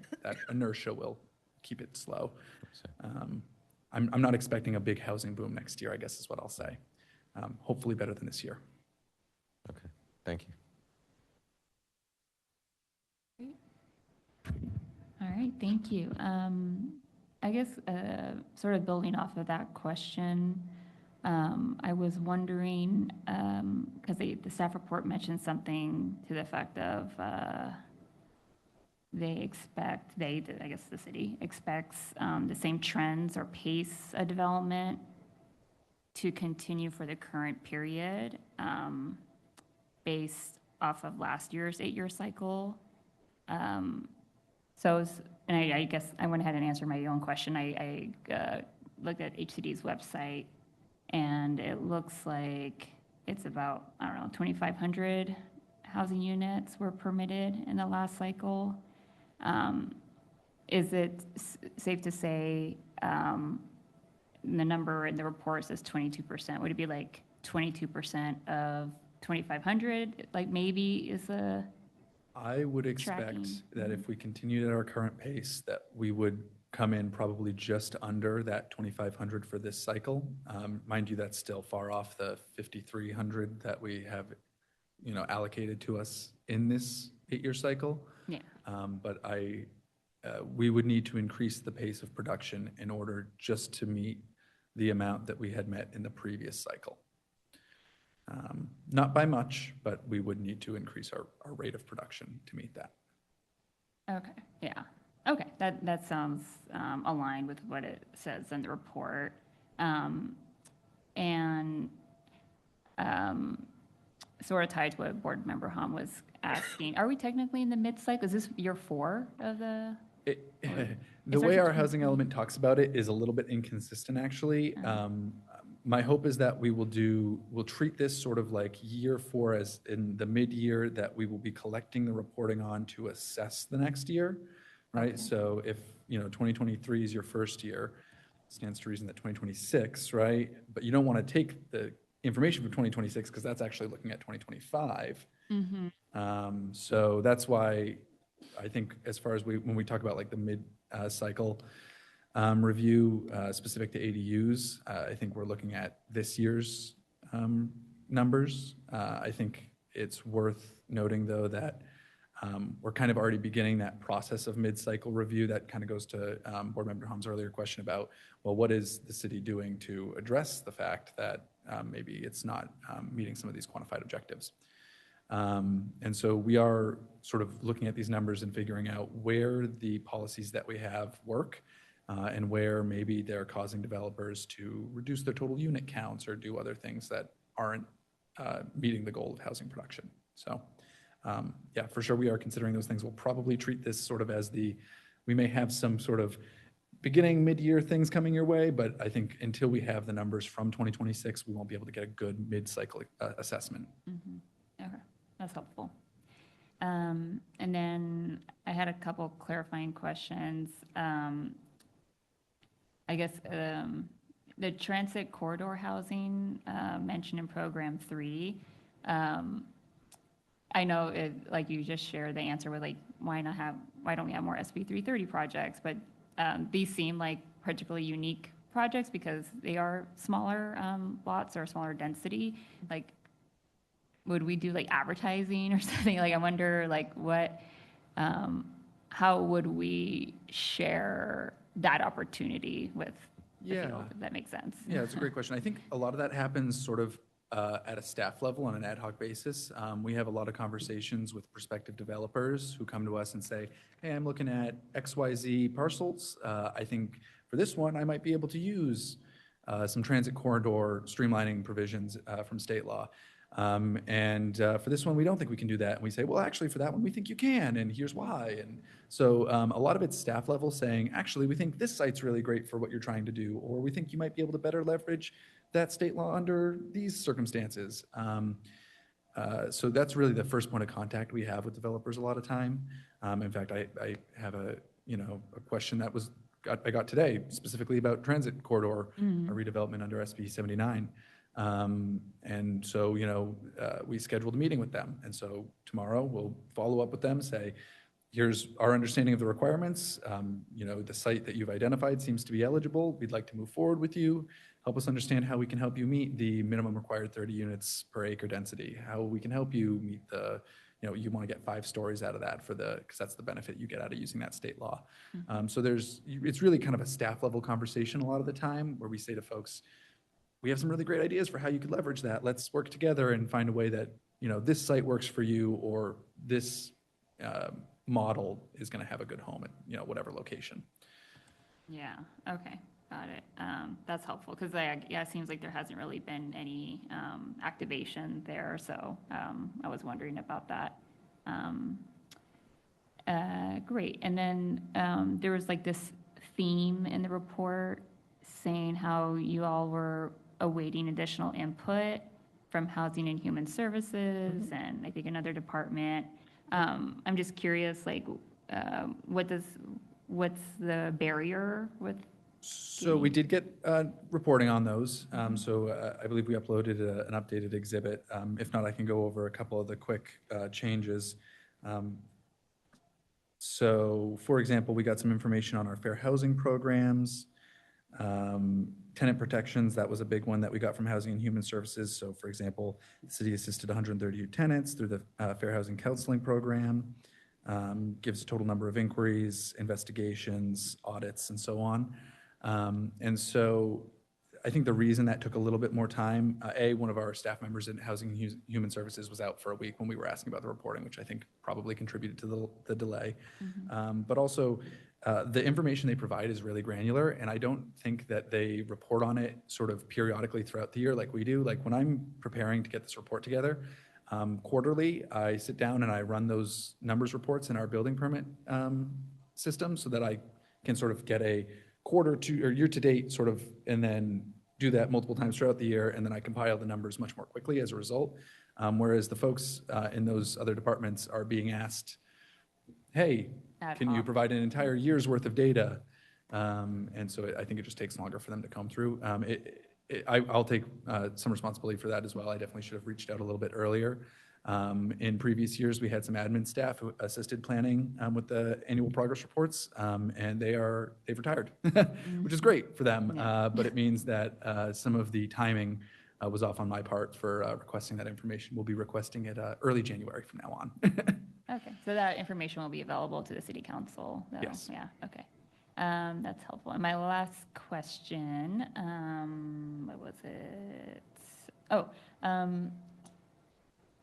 inertia will keep it slow. I'm not expecting a big housing boom next year, I guess is what I'll say. Hopefully better than this year. Okay, thank you. All right, thank you. I guess sort of building off of that question, I was wondering, because the staff report mentioned something to the effect of I guess the city expects the same trends or pace of development to continue for the current period based off of last year's 8-year cycle. I guess I went ahead and answered my own question. I looked at HCD's website, and it looks like it's about, I don't know, 2,500 housing units were permitted in the last cycle. Is it safe to say the number in the report says 22%? Would it be like 22% of 2,500? Like maybe is a, I would expect Tracking. that if we continued at our current pace, that we would come in probably just under that 2,500 for this cycle. Mind you, that's still far off the 5,300 that we have, allocated to us in this 8-year cycle. yeah, But we would need to increase the pace of production in order just to meet the amount that we had met in the previous cycle. Not by much, but we would need to increase our rate of production to meet that. okay, yeah. Okay, that sounds aligned with what it says in the report. And sort of tied to what Board Member Hom was asking, are we technically in the mid-cycle? Is this year 4 of the? The way our housing element talks about it is a little bit inconsistent, actually. My hope is that we'll treat this sort of like year 4 as in the mid-year that we will be collecting the reporting on to assess the next year, right? So if, 2023 is your first year, it stands to reason that 2026, right? But you don't want to take the information from 2026 because that's actually looking at 2025. So that's why I think as far as when we talk about like the mid-cycle review specific to ADUs, I think we're looking at this year's numbers. I think it's worth noting, though, that we're kind of already beginning that process of mid-cycle review. That kind of goes to Board Member Hom's earlier question about, well, what is the city doing to address the fact that maybe it's not meeting some of these quantified objectives? And so we are sort of looking at these numbers and figuring out where the policies that we have work and where maybe they're causing developers to reduce their total unit counts or do other things that aren't meeting the goal of housing production. So yeah, for sure we are considering those things. We'll probably treat this sort of as we may have some sort of beginning mid-year things coming your way, but I think until we have the numbers from 2026, we won't be able to get a good mid-cycle assessment. Okay, that's helpful. And then I had a couple clarifying questions. I guess the transit corridor housing mentioned in Program 3, I know it, like you just shared the answer with like, why don't we have more SB 330 projects? But these seem like particularly unique projects because they are smaller lots or smaller density. Like, would we do like advertising or something? Like, I wonder like how would we share that opportunity with the field, if that makes sense? Yeah, it's a great question. I think a lot of that happens sort of at a staff level on an ad hoc basis. We have a lot of conversations with prospective developers who come to us and say, hey, I'm looking at XYZ parcels. I think for this one, I might be able to use some transit corridor streamlining provisions from state law. And for this one, we don't think we can do that. And we say, well, actually, for that one, we think you can, and here's why. And so a lot of it's staff level saying, actually, we think this site's really great for what you're trying to do, or we think you might be able to better leverage that state law under these circumstances. So that's really the first point of contact we have with developers a lot of time. In fact, I have a question that I got today specifically about transit corridor redevelopment under SB 79. And so, we scheduled a meeting with them. And so tomorrow we'll follow up with them, say, here's our understanding of the requirements. The site that you've identified seems to be eligible. We'd like to move forward with you. Help us understand how we can help you meet the minimum required 30 units per acre density, how we can help you meet you want to get 5 stories out of that because that's the benefit you get out of using that state law. So it's really kind of a staff level conversation a lot of the time where we say to folks, we have some really great ideas for how you could leverage that. Let's work together and find a way that, this site works for you or this model is going to have a good home at, whatever location. Yeah, okay, got it. That's helpful because it seems like there hasn't really been any activation there. So I was wondering about that. Great. And then there was like this theme in the report saying how you all were awaiting additional input from Housing and Human Services and I think another department. I'm just curious, like, what's the barrier with? So we did get reporting on those. So I believe we uploaded an updated exhibit. If not, I can go over a couple of the quick changes. So, for example, we got some information on our fair housing programs, tenant protections. That was a big one that we got from Housing and Human Services. So, for example, the city assisted 132 tenants through the Fair Housing Counseling Program, gives a total number of inquiries, investigations, audits, and so on. And so I think the reason that took a little bit more time, one of our staff members in Housing and Human Services was out for a week when we were asking about the reporting, which I think probably contributed to the delay. But also, the information they provide is really granular, and I don't think that they report on it sort of periodically throughout the year like we do. Like when I'm preparing to get this report together, quarterly, I sit down and I run those numbers reports in our building permit system so that I can sort of get a quarter to or year to date sort of, and then do that multiple times throughout the year, and then I compile the numbers much more quickly as a result. Whereas the folks in those other departments are being asked, hey, can you provide an entire year's worth of data? And so I think it just takes longer for them to come through. I'll take some responsibility for that as well. I definitely should have reached out a little bit earlier. In previous years, we had some admin staff who assisted planning with the annual progress reports, and they've retired, which is great for them. But it means that some of the timing was off on my part for requesting that information. We'll be requesting it early January from now on. Okay, so that information will be available to the city council, though? Yes. Yeah, okay. That's helpful. And my last question, what was it? Oh,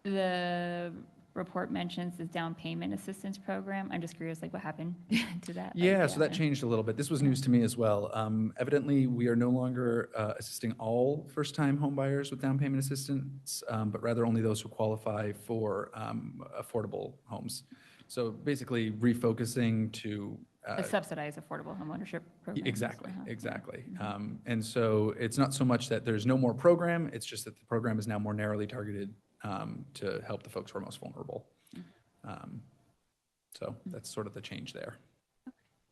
the report mentions this down payment assistance program. I'm just curious, like, what happened to that? Yeah, so that changed a little bit. This was news to me as well. Evidently, we are no longer assisting all first-time homebuyers with down payment assistance, but rather only those who qualify for affordable homes. So basically refocusing to A subsidized affordable homeownership program. Exactly. And so it's not so much that there's no more program, it's just that the program is now more narrowly targeted to help the folks who are most vulnerable. So that's sort of the change there.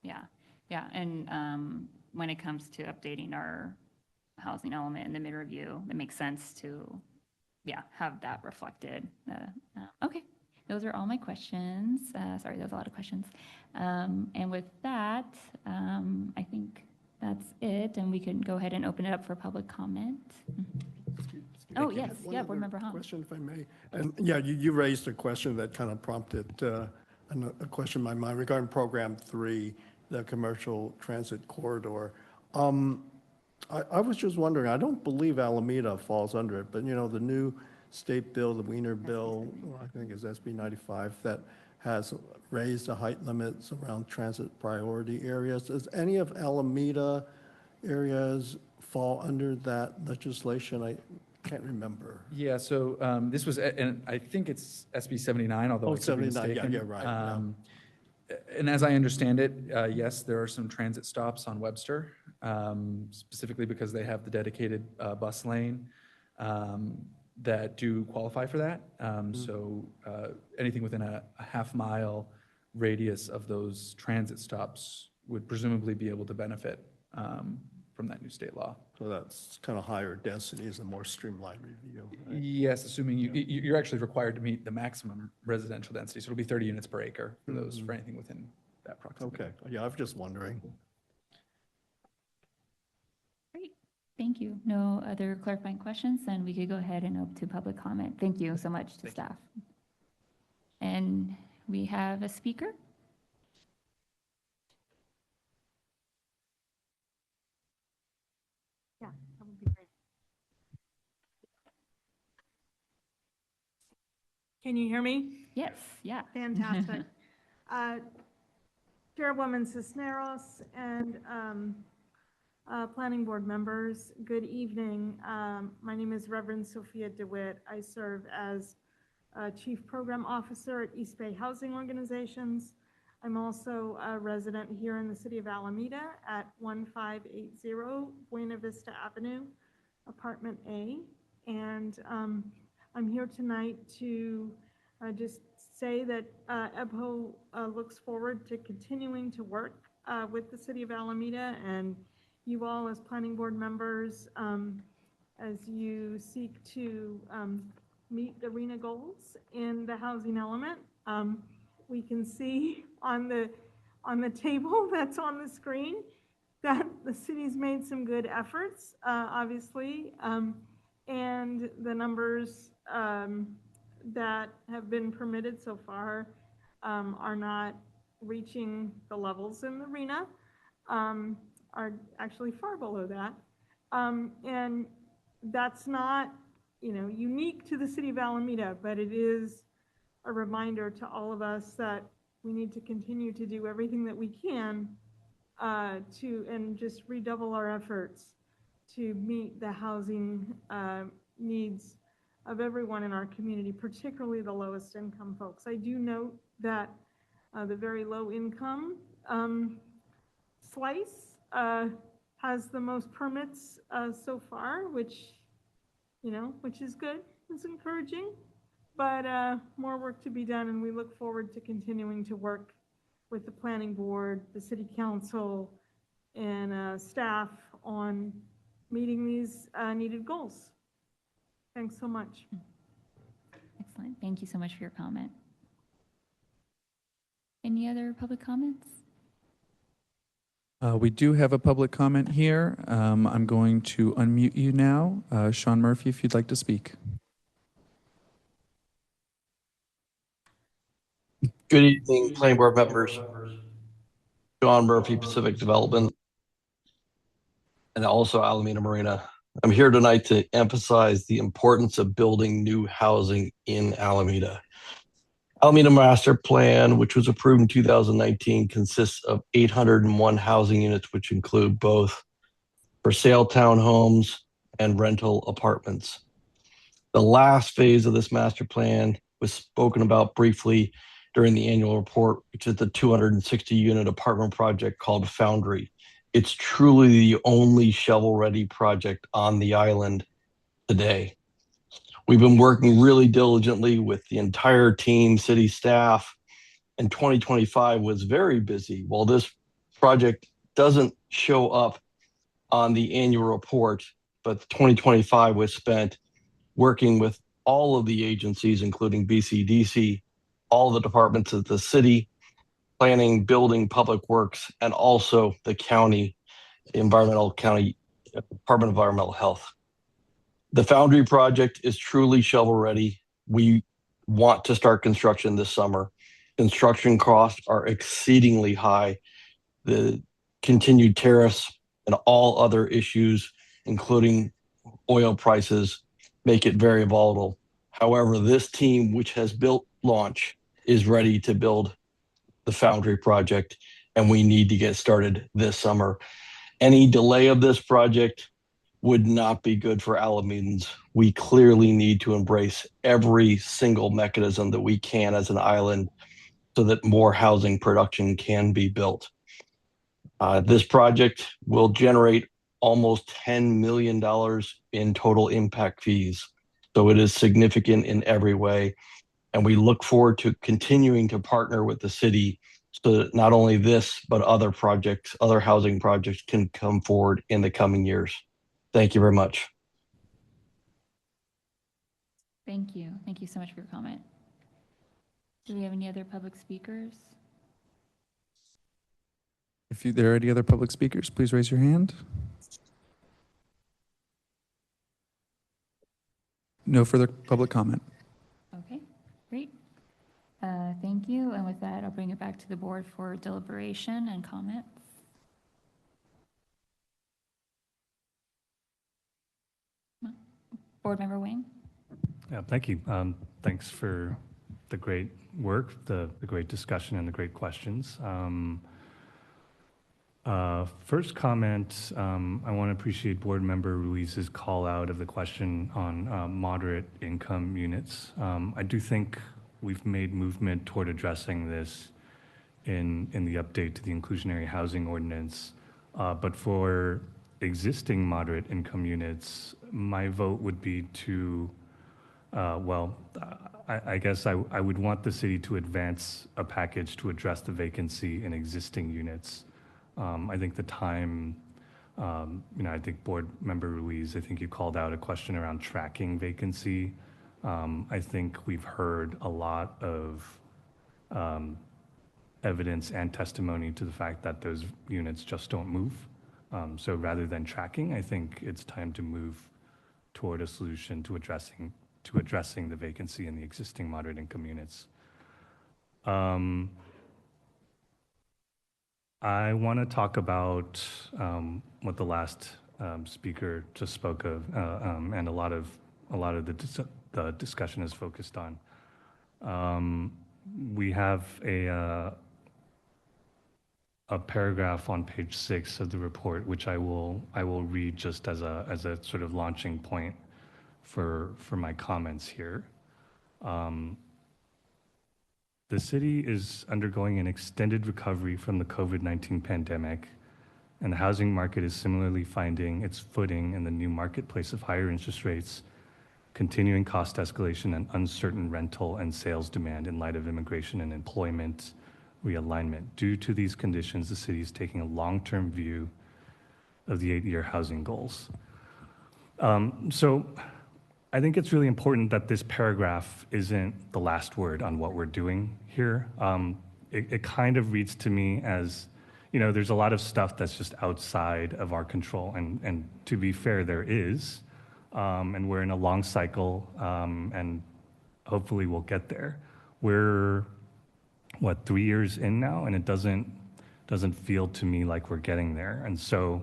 Yeah, and when it comes to updating our housing element in the mid-review, it makes sense to, have that reflected. Okay, those are all my questions. Sorry, there's a lot of questions. And with that, I think that's it, and we can go ahead and open it up for public comment. Oh, yes, Board Member Hahn. Question, if I may. And you raised a question that kind of prompted a question in my mind regarding Program 3, the Commercial Transit Corridor. I was just wondering, I don't believe Alameda falls under it, but the new state bill, the Wiener bill, I think is SB 95, that has raised the height limits around transit priority areas. Does any of Alameda areas fall under that legislation? I can't remember. Yeah, so this was, and I think it's SB 79, although I could be 79, mistaken. yeah, right. And as I understand it, yes, there are some transit stops on Webster, specifically because they have the dedicated bus lane that do qualify for that. So anything within a half-mile radius of those transit stops would presumably be able to benefit from that new state law. So that's kind of higher densities and more streamlined review. Right? Yes, assuming you're actually required to meet the maximum residential density. So it'll be 30 units per acre for those, for anything within that proximity. Okay, yeah, I was just wondering. Great, thank you. No other clarifying questions, then we could go ahead and open to public comment. Thank you so much to staff. And we have a speaker. Yeah, that would be great. Can you hear me? Yes, yeah. Fantastic. Chairwoman Cisneros and Planning Board members, good evening. My name is Reverend Sophia DeWitt. I serve as Chief Program Officer at East Bay Housing Organizations. I'm also a resident here in the city of Alameda at 1580 Buena Vista Avenue, Apartment A. And I'm here tonight to just say that EBHO looks forward to continuing to work with the city of Alameda and you all as planning board members as you seek to meet the RENA goals in the housing element. We can see on the table that's on the screen that the city's made some good efforts, obviously, and the numbers that have been permitted so far are not reaching the levels in the RENA, are actually far below that. And that's not, unique to the city of Alameda, but it is a reminder to all of us that we need to continue to do everything that we can and just redouble our efforts to meet the housing needs of everyone in our community, particularly the lowest income folks. I do note that the very low income slice has the most permits so far, which is good, it's encouraging, but more work to be done, and we look forward to continuing to work with the planning board, the city council, and staff on meeting these needed goals. Thanks so much. Excellent. Thank you so much for your comment. Any other public comments? We do have a public comment here. I'm going to unmute you now. Sean Murphy, if you'd like to speak. Good evening, planning board members. John Murphy, Pacific Development, and also Alameda Marina. I'm here tonight to emphasize the importance of building new housing in Alameda. Alameda Master Plan, which was approved in 2019, consists of 801 housing units, which include both for sale townhomes and rental apartments. The last phase of this master plan was spoken about briefly during the annual report, which is the 260 unit apartment project called Foundry. It's truly the only shovel-ready project on the island today. We've been working really diligently with the entire team, city staff, and 2025 was very busy. While this project doesn't show up on the annual report, but 2025 was spent working with all of the agencies, including BCDC, all the departments of the city, planning, building, public works, and also the county, Department of Environmental Health. The Foundry project is truly shovel ready. We want to start construction this summer. Construction costs are exceedingly high. The continued tariffs and all other issues, including oil prices, make it very volatile. However, this team, which has built Launch, is ready to build the Foundry project, and we need to get started this summer. Any delay of this project would not be good for Alamedans. We clearly need to embrace every single mechanism that we can as an island so that more housing production can be built. This project will generate almost $10 million in total impact fees. So it is significant in every way. And we look forward to continuing to partner with the city so that not only this, but other projects, other housing projects can come forward in the coming years. Thank you very much. Thank you. Thank you so much for your comment. Do we have any other public speakers? If there are any other public speakers, please raise your hand. No further public comment. Okay, great. Thank you. And with that, I'll bring it back to the board for deliberation and comments. Board Member Wang? Yeah, thank you. Thanks for the great work, the great discussion, and the great questions. First comment, I want to appreciate Board Member Ruiz's call out of the question on moderate income units. I do think we've made movement toward addressing this in the update to the inclusionary housing ordinance. But for existing moderate income units, my vote would be to, I guess I would want the city to advance a package to address the vacancy in existing units. I think the time, I think Board Member Ruiz, I think you called out a question around tracking vacancy. I think we've heard a lot of evidence and testimony to the fact that those units just don't move. So rather than tracking, I think it's time to move toward a solution to addressing the vacancy in the existing moderate income units. I want to talk about what the last speaker just spoke of, and a lot of the discussion is focused on. We have a paragraph on page 6 of the report, which I will read just as a sort of launching point for my comments here. The city is undergoing an extended recovery from the COVID-19 pandemic, and the housing market is similarly finding its footing in the new marketplace of higher interest rates, continuing cost escalation, and uncertain rental and sales demand in light of immigration and employment realignment. Due to these conditions, the city is taking a long-term view of the 8-year housing goals. So I think it's really important that this paragraph isn't the last word on what we're doing here. It kind of reads to me as, there's a lot of stuff that's just outside of our control. And to be fair, there is. And we're in a long cycle, and hopefully we'll get there. We're, 3 years in now, and it doesn't feel to me like we're getting there. And so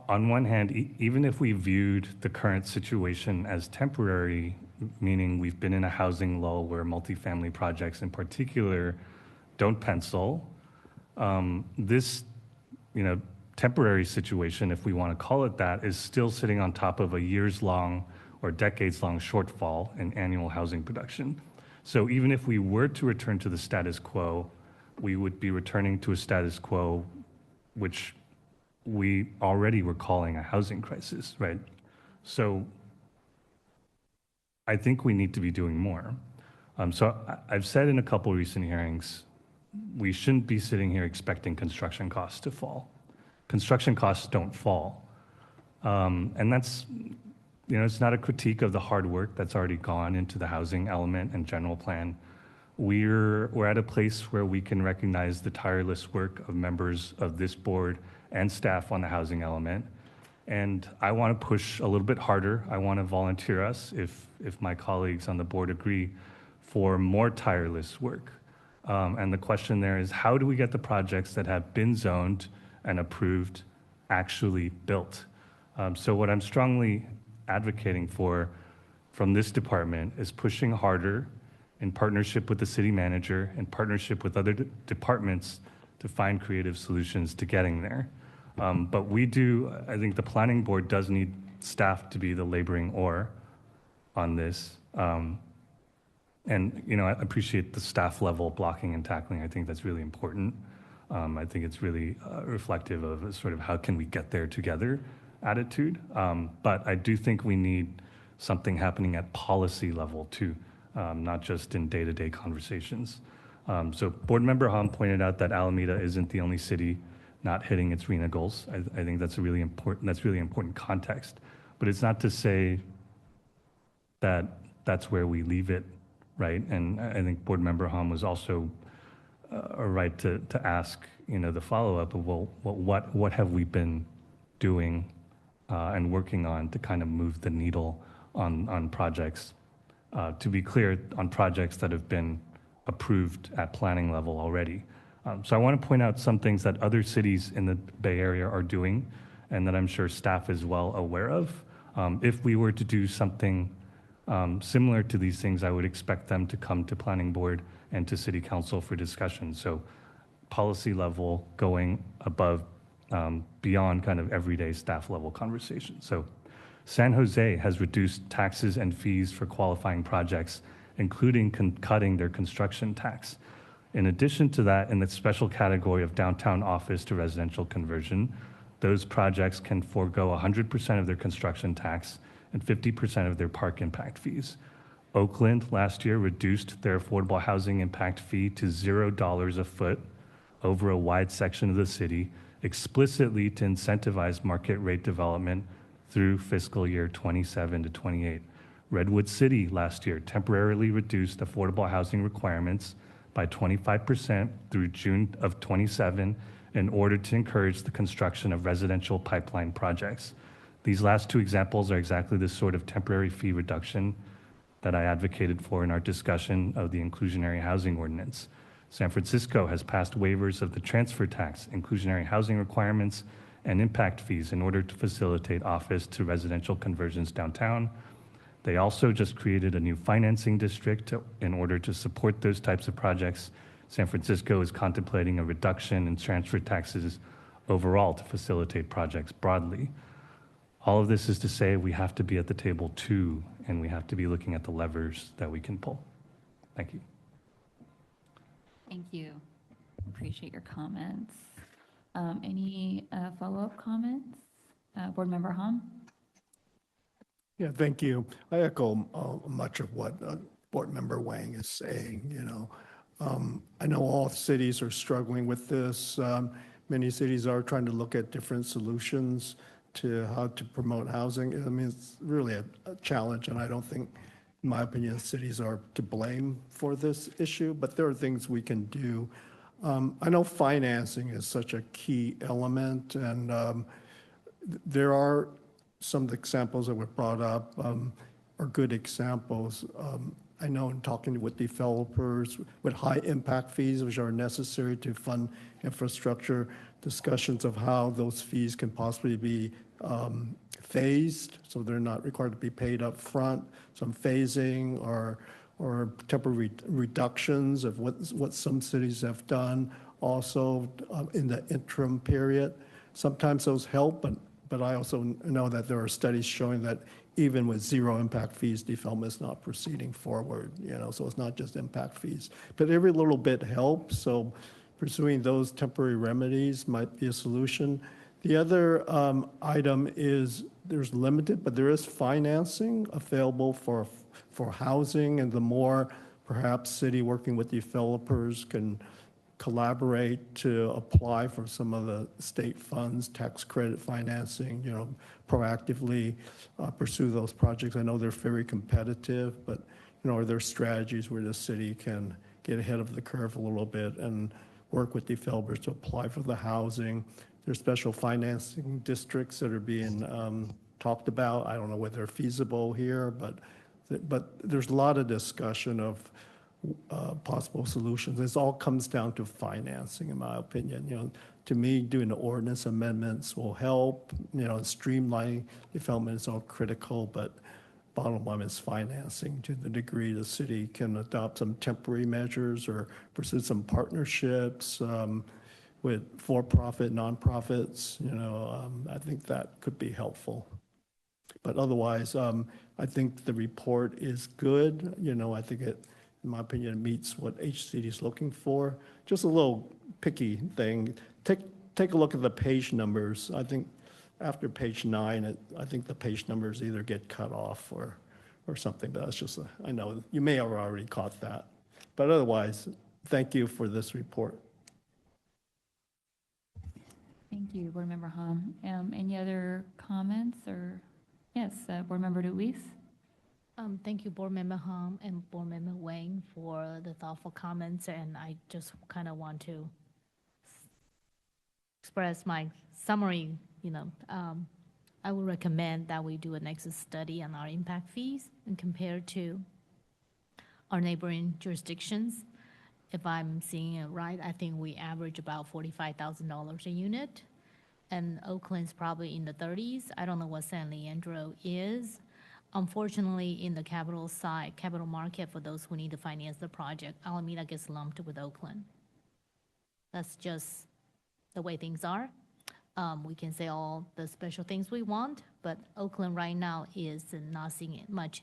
on one hand, even if we viewed the current situation as temporary, meaning we've been in a housing lull where multifamily projects in particular don't pencil, this, temporary situation, if we want to call it that, is still sitting on top of a years-long or decades-long shortfall in annual housing production. So even if we were to return to the status quo, we would be returning to a status quo which we already were calling a housing crisis, right? So I think we need to be doing more. So I've said in a couple recent hearings, we shouldn't be sitting here expecting construction costs to fall. Construction costs don't fall. And that's, it's not a critique of the hard work that's already gone into the housing element and general plan. We're at a place where we can recognize the tireless work of members of this board and staff on the housing element. And I want to push a little bit harder. I want to volunteer us, if my colleagues on the board agree, for more tireless work. And the question there is, how do we get the projects that have been zoned and approved actually built? So what I'm strongly advocating for from this department is pushing harder in partnership with the city manager, in partnership with other departments to find creative solutions to getting there. But I think the planning board does need staff to be the laboring oar on this. And, I appreciate the staff level blocking and tackling. I think that's really important. I think it's really reflective of a sort of how can we get there together attitude. But I do think we need something happening at policy level too, not just in day-to-day conversations. So Board Member Hahn pointed out that Alameda isn't the only city not hitting its RHNA goals. I think that's really important context. But it's not to say that that's where we leave it, right? And I think Board Member Hahn was also right to ask, the follow-up of, what have we been doing and working on to kind of move the needle on projects, to be clear, on projects that have been approved at planning level already. So I want to point out some things that other cities in the Bay Area are doing and that I'm sure staff is well aware of. If we were to do something similar to these things, I would expect them to come to planning board and to city council for discussion. So policy level going above, beyond kind of everyday staff level conversation. So San Jose has reduced taxes and fees for qualifying projects, including cutting their construction tax. In addition to that, in the special category of downtown office to residential conversion, those projects can forego 100% of their construction tax and 50% of their park impact fees. Oakland last year reduced their affordable housing impact fee to $0 a foot over a wide section of the city, explicitly to incentivize market rate development through fiscal year 27 to 28. Redwood City last year temporarily reduced affordable housing requirements by 25% through June of 27 in order to encourage the construction of residential pipeline projects. These last two examples are exactly the sort of temporary fee reduction that I advocated for in our discussion of the inclusionary housing ordinance. San Francisco has passed waivers of the transfer tax, inclusionary housing requirements, and impact fees in order to facilitate office to residential conversions downtown. They also just created a new financing district in order to support those types of projects. San Francisco is contemplating a reduction in transfer taxes overall to facilitate projects broadly. All of this is to say we have to be at the table too, and we have to be looking at the levers that we can pull. Thank you. Thank you. Appreciate your comments. Any follow-up comments? Board Member Hom? Yeah, thank you. I echo much of what Board Member Wang is saying, you know. I know all cities are struggling with this. Many cities are trying to look at different solutions to how to promote housing. I mean, it's really a challenge, and I don't think, in my opinion, cities are to blame for this issue, but there are things we can do. I know financing is such a key element, and there are some of the examples that were brought up are good examples. I know in talking with developers with high impact fees, which are necessary to fund infrastructure, discussions of how those fees can possibly be phased, so they're not required to be paid up front, some phasing or temporary reductions of what some cities have done also in the interim period. Sometimes those help, but I also know that there are studies showing that even with zero impact fees, development is not proceeding forward, you know, so it's not just impact fees. But every little bit helps, so pursuing those temporary remedies might be a solution. The other item is there's limited, but there is financing available for housing, and the more perhaps city working with developers can collaborate to apply for some of the state funds, tax credit financing, you know, proactively pursue those projects. I know they're very competitive, but, you know, are there strategies where the city can get ahead of the curve a little bit and work with developers to apply for the housing? There's special financing districts that are being talked about. I don't know whether they're feasible here, but there's a lot of discussion of possible solutions. This all comes down to financing, in my opinion. You know, to me, doing the ordinance amendments will help. You know, streamlining development is all critical, but bottom line is financing to the degree the city can adopt some temporary measures or pursue some partnerships with for-profit, nonprofits. You know, I think that could be helpful. But otherwise, I think the report is good. You know, I think it, in my opinion, it meets what HCD is looking for. Just a little picky thing. Take a look at the page numbers. I think after page 9, I think the page numbers either get cut off or something, but that's just, I know you may have already caught that. But otherwise, thank you for this report. Thank you, Board Member Hom. Any other comments or, yes, Board Member Luis? Thank you, Board Member Hom and Board Member Wang, for the thoughtful comments, and I just kind of want to express my summary. You know, I would recommend that we do a nexus study on our impact fees and compare to our neighboring jurisdictions. If I'm seeing it right, I think we average about $45,000 a unit, and Oakland's probably in the 30s. I don't know what San Leandro is. Unfortunately, in the capital market, for those who need to finance the project, Alameda gets lumped with Oakland. That's just the way things are. We can say all the special things we want, but Oakland right now is not seeing much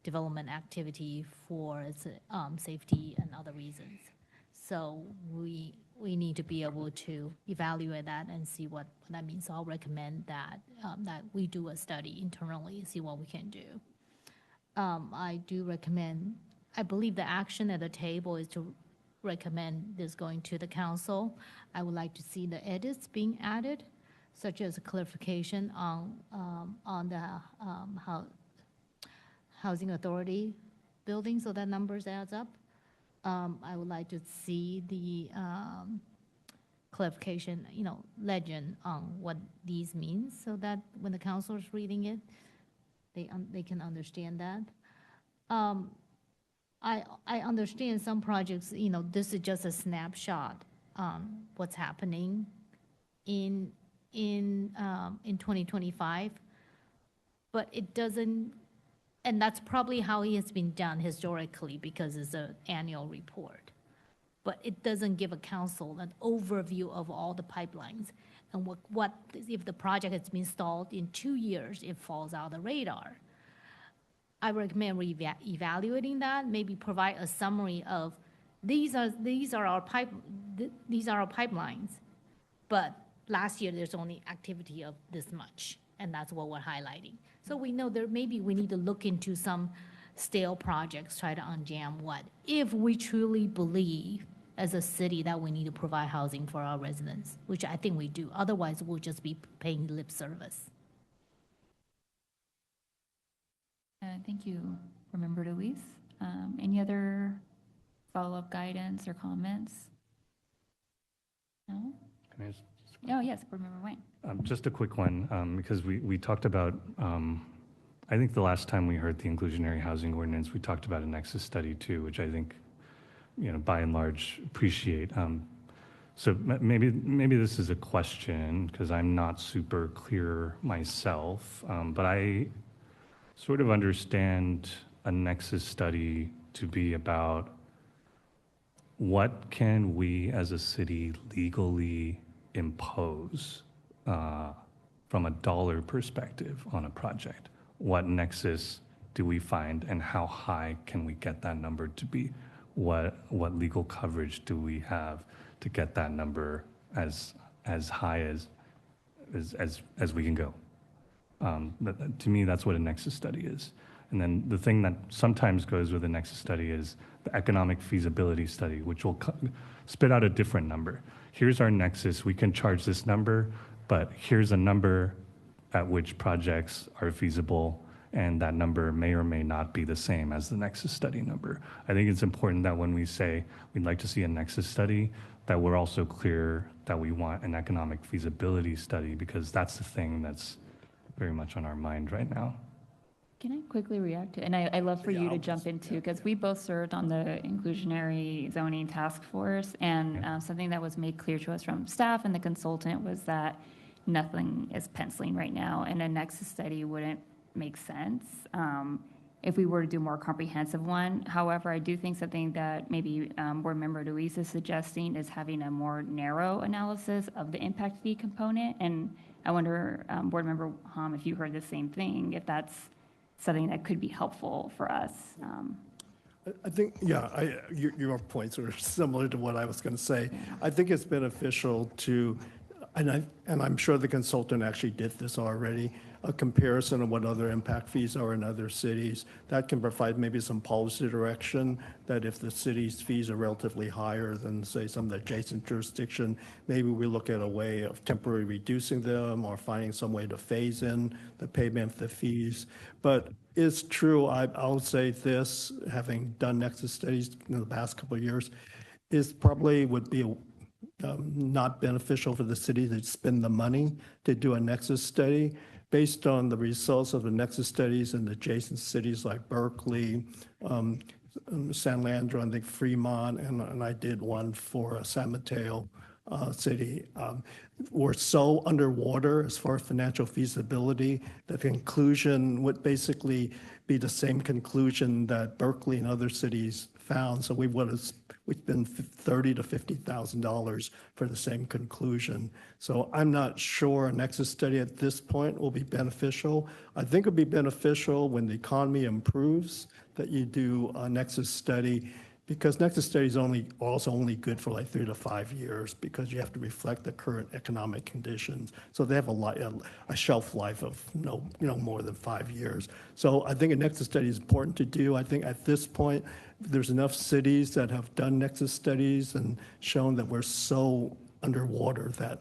development activity for its safety and other reasons. So we need to be able to evaluate that and see what that means. So I'll recommend that, that we do a study internally, see what we can do. I do recommend, I believe the action at the table is to recommend this going to the council. I would like to see the edits being added, such as a clarification on the housing authority building, so that numbers adds up. I would like to see the clarification, legend on what these mean, so that when the council is reading it, they can understand that. I understand some projects, this is just a snapshot on what's happening in 2025, but it doesn't, and that's probably how it has been done historically because it's an annual report. But it doesn't give a council an overview of all the pipelines. And what if the project has been stalled in 2 years, it falls out of the radar. I recommend evaluating that, maybe provide a summary of these are our pipelines, but last year there's only activity of this much, and that's what we're highlighting. So we know there maybe we need to look into some stale projects, try to unjam what, if we truly believe as a city that we need to provide housing for our residents, which I think we do. Otherwise, we'll just be paying lip service. Thank you, Board Member Luis. Any other follow-up guidance or comments? No? Can I just- Oh, yes, Board Member Wang. Just a quick one, because we talked about, I think the last time we heard the inclusionary housing ordinance, we talked about a nexus study too, which I think, by and large appreciate. So maybe this is a question, because I'm not super clear myself, but I sort of understand a nexus study to be about what can we as a city legally impose from a dollar perspective on a project. What nexus do we find, and how high can we get that number to be? What legal coverage do we have to get that number as high as we can go? But to me, that's what a nexus study is. And then the thing that sometimes goes with a nexus study is the economic feasibility study, which will spit out a different number. Here's our nexus, we can charge this number, but here's a number at which projects are feasible, and that number may or may not be the same as the nexus study number. I think it's important that when we say we'd like to see a nexus study, that we're also clear that we want an economic feasibility study, because that's the thing that's very much on our mind right now. Can I quickly react to, and I love for you to jump into, because we both served on the inclusionary zoning task force, and something that was made clear to us from staff and the consultant was that nothing is penciling right now, and a nexus study wouldn't make sense if we were to do a more comprehensive one. However, I do think something that maybe Board Member Luis is suggesting is having a more narrow analysis of the impact fee component, and I wonder, Board Member Hom, if you heard the same thing, if that's something that could be helpful for us. I think, your points are similar to what I was going to say. I think it's beneficial to, and I'm sure the consultant actually did this already, a comparison of what other impact fees are in other cities. That can provide maybe some policy direction, that if the city's fees are relatively higher than, say, some of the adjacent jurisdiction, maybe we look at a way of temporarily reducing them or finding some way to phase in the payment of the fees. But it's true, I'll say this, having done nexus studies in the past couple of years, is probably would be not beneficial for the city to spend the money to do a nexus study. Based on the results of the nexus studies in adjacent cities like Berkeley, San Leandro, I think Fremont, and I did one for San Mateo City, were so underwater as far as financial feasibility. The conclusion would basically be the same conclusion that Berkeley and other cities found. So we've been $30,000 to $50,000 for the same conclusion. So I'm not sure a nexus study at this point will be beneficial. I think it'll be beneficial when the economy improves, that you do a nexus study Because Nexus study is also only good for like 3 to 5 years because you have to reflect the current economic conditions. So they have a shelf life of more than 5 years. So I think a Nexus study is important to do. I think at this point, there's enough cities that have done Nexus studies and shown that we're so underwater that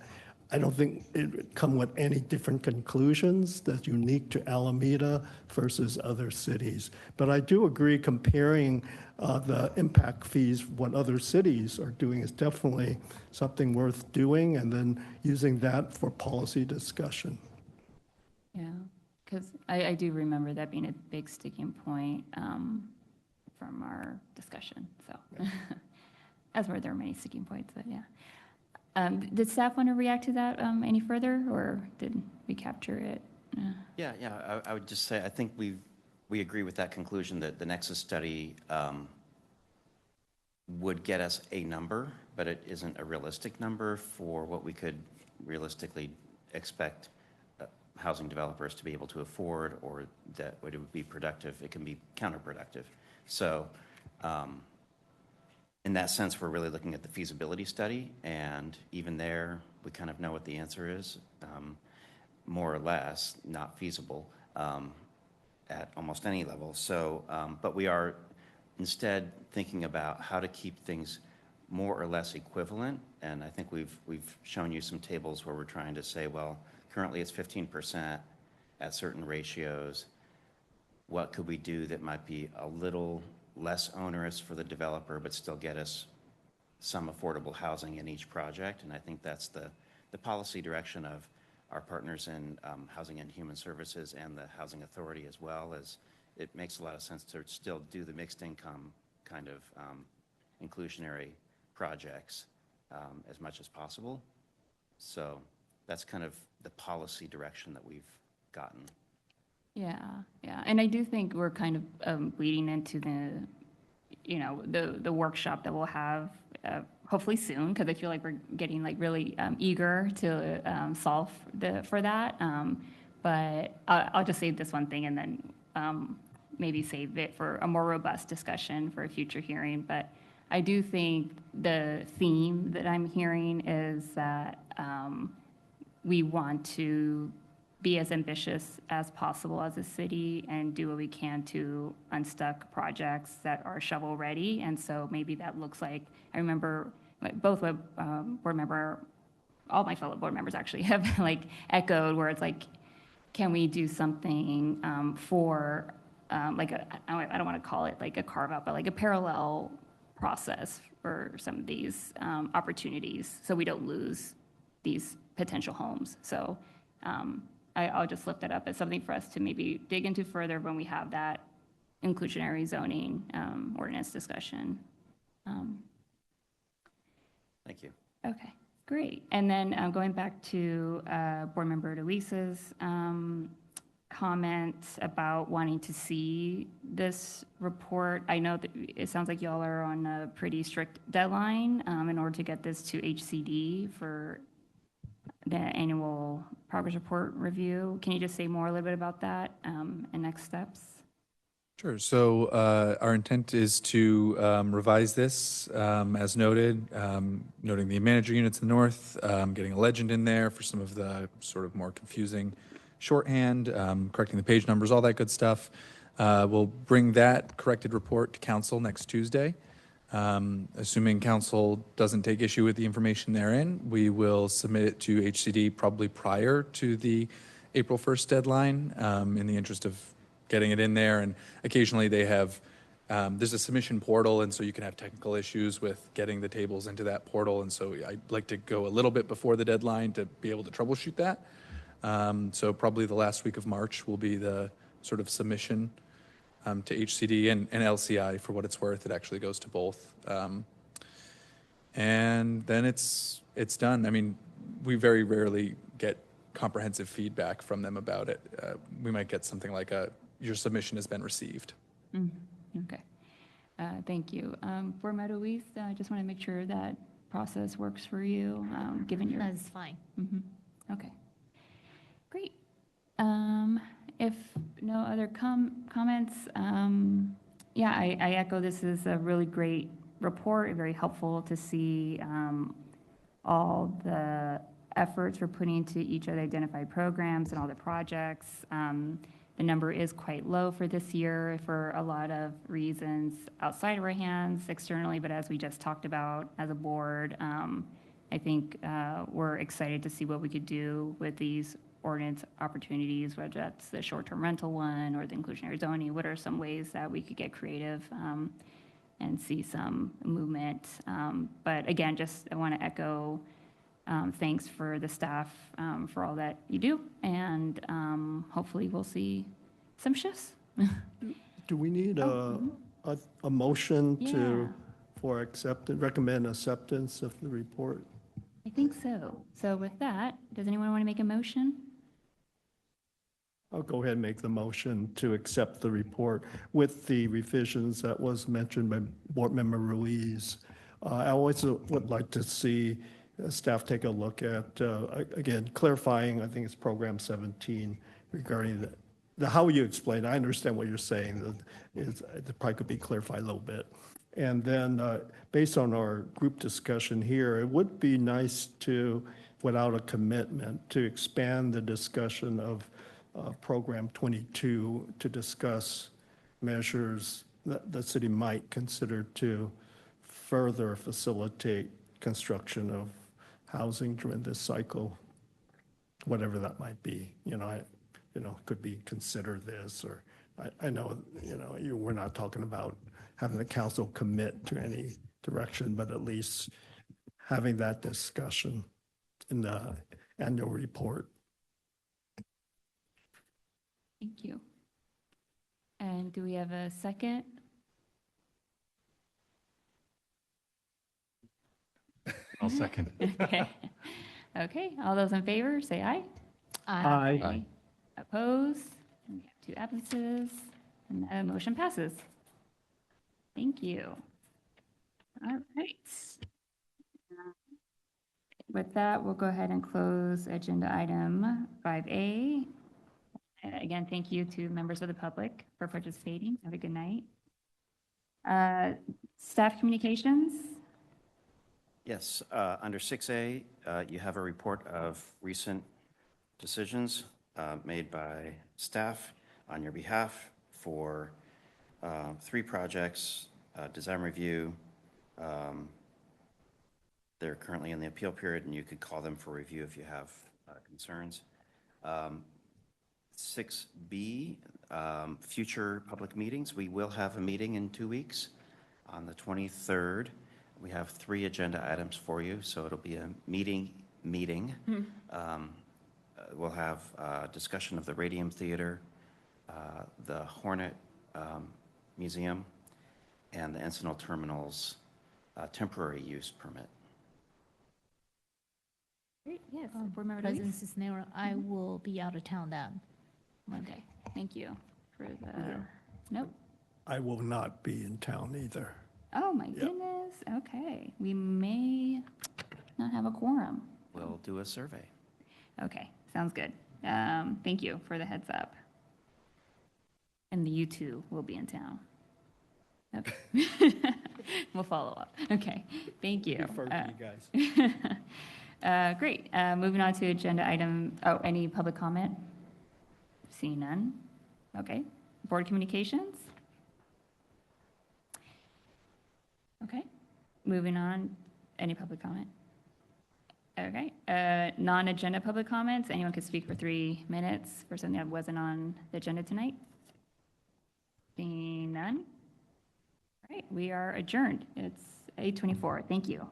I don't think it would come with any different conclusions that's unique to Alameda versus other cities. But I do agree comparing the impact fees, what other cities are doing is definitely something worth doing, and then using that for policy discussion. Yeah, because I do remember that being a big sticking point from our discussion, so. As were there many sticking points, but yeah. Did staff want to react to that any further, or did we capture it? Yeah, I would just say, I think we agree with that conclusion that the Nexus study would get us a number, but it isn't a realistic number for what we could realistically expect housing developers to be able to afford, or that would be productive. It can be counterproductive. So in that sense, we're really looking at the feasibility study, and even there, we kind of know what the answer is, more or less, not feasible at almost any level. So, but we are instead thinking about how to keep things more or less equivalent, and I think we've shown you some tables where we're trying to say, well, currently it's 15% at certain ratios. What could we do that might be a little less onerous for the developer, but still get us some affordable housing in each project? And I think that's the policy direction of our partners in Housing and Human Services and the Housing Authority, as well as it makes a lot of sense to still do the mixed income kind of inclusionary projects as much as possible. So that's kind of the policy direction that we've gotten. Yeah, and I do think we're kind of leading into the workshop that we'll have hopefully soon, because I feel like we're getting like really eager to solve for that. But I'll just say this one thing and then maybe save it for a more robust discussion for a future hearing. But I do think the theme that I'm hearing is that we want to be as ambitious as possible as a city and do what we can to unstuck projects that are shovel ready. And so maybe that looks like, I remember both board member, all my fellow board members actually have like echoed where it's like, can we do something for like I don't want to call it like a carve out, but like a parallel process for some of these opportunities so we don't lose these potential homes. So I'll just lift that up as something for us to maybe dig into further when we have that inclusionary zoning ordinance discussion. Thank you. Okay, great. And then going back to Board Member Luis's comments about wanting to see this report. I know that it sounds like y'all are on a pretty strict deadline in order to get this to HCD for the annual progress report review. Can you just say more a little bit about that and next steps? Sure. So our intent is to revise this as noted, noting the manager units in the north, getting a legend in there for some of the sort of more confusing shorthand, correcting the page numbers, all that good stuff. We'll bring that corrected report to council next Tuesday. Assuming council doesn't take issue with the information therein, we will submit it to HCD probably prior to the April 1st deadline in the interest of getting it in there. And occasionally they have, there's a submission portal, and so you can have technical issues with getting the tables into that portal. And so I'd like to go a little bit before the deadline to be able to troubleshoot that. So probably the last week of March will be the sort of submission to HCD and LCI for what it's worth. It actually goes to both. And then it's done. I mean, we very rarely get comprehensive feedback from them about it. We might get something like your submission has been received. Okay. Thank you. Board Member Luis, I just want to make sure that process works for you, given your... That's fine. Okay. Great. If no other comments, Yeah, I echo this is a really great report, very helpful to see all the efforts we're putting into each of the identified programs and all the projects. The number is quite low for this year for a lot of reasons outside of our hands externally, but as we just talked about as a board, I think we're excited to see what we could do with these ordinance opportunities, whether that's the short-term rental one or the inclusionary zoning. What are some ways that we could get creative and see some movement? But again, just I want to echo thanks for the staff for all that you do, and hopefully we'll see some shifts. Do we need a motion to, for recommend acceptance of the report? I think so. So with that, does anyone want to make a motion? I'll go ahead and make the motion to accept the report with the revisions that was mentioned by Board Member Ruiz. I always would like to see staff take a look at, again, clarifying, I think it's program 17 regarding how you explain. I understand what you're saying. It probably could be clarified a little bit. And then based on our group discussion here, it would be nice to, without a commitment, to expand the discussion of program 22 to discuss measures that the city might consider to further facilitate construction of housing during this cycle, whatever that might be. Could be consider this, or I know, we're not talking about having the council commit to any direction, but at least having that discussion in the annual report. Thank you. And do we have a second? I'll second. Okay. Okay, all those in favor, say aye. Aye. Opposed? And we have 2 absences, and the motion passes. Thank you. All right. With that, we'll go ahead and close agenda item 5A. Again, thank you to members of the public for participating. Have a good night. Staff communications? Yes, under 6A, you have a report of recent decisions made by staff on your behalf for 3 projects, design review. They're currently in the appeal period, and you could call them for review if you have concerns. 6B, future public meetings. We will have a meeting in 2 weeks on the 23rd. We have 3 agenda items for you, so it'll be a meeting. We'll have a discussion of the Radium Theater, the Hornet Museum, and the Encinal Terminal's temporary use permit. Great, yes. Board Member President Ruiz? Cisnero, I will be out of town that Monday. Thank you for the, nope. I will not be in town either. Oh, my goodness. Okay. We may not have a quorum. We'll do a survey. Okay, sounds good. Thank you for the heads up. And the you two will be in town. Okay. We'll follow up. Okay, thank you. Defer to you guys. Great. Moving on to agenda item, any public comment? Seeing none. Okay. Board communications? Okay. Moving on, any public comment? Okay. Non-agenda public comments. Anyone could speak for 3 minutes for something that wasn't on the agenda tonight? Seeing none. All right, we are adjourned. It's 8:24. Thank you.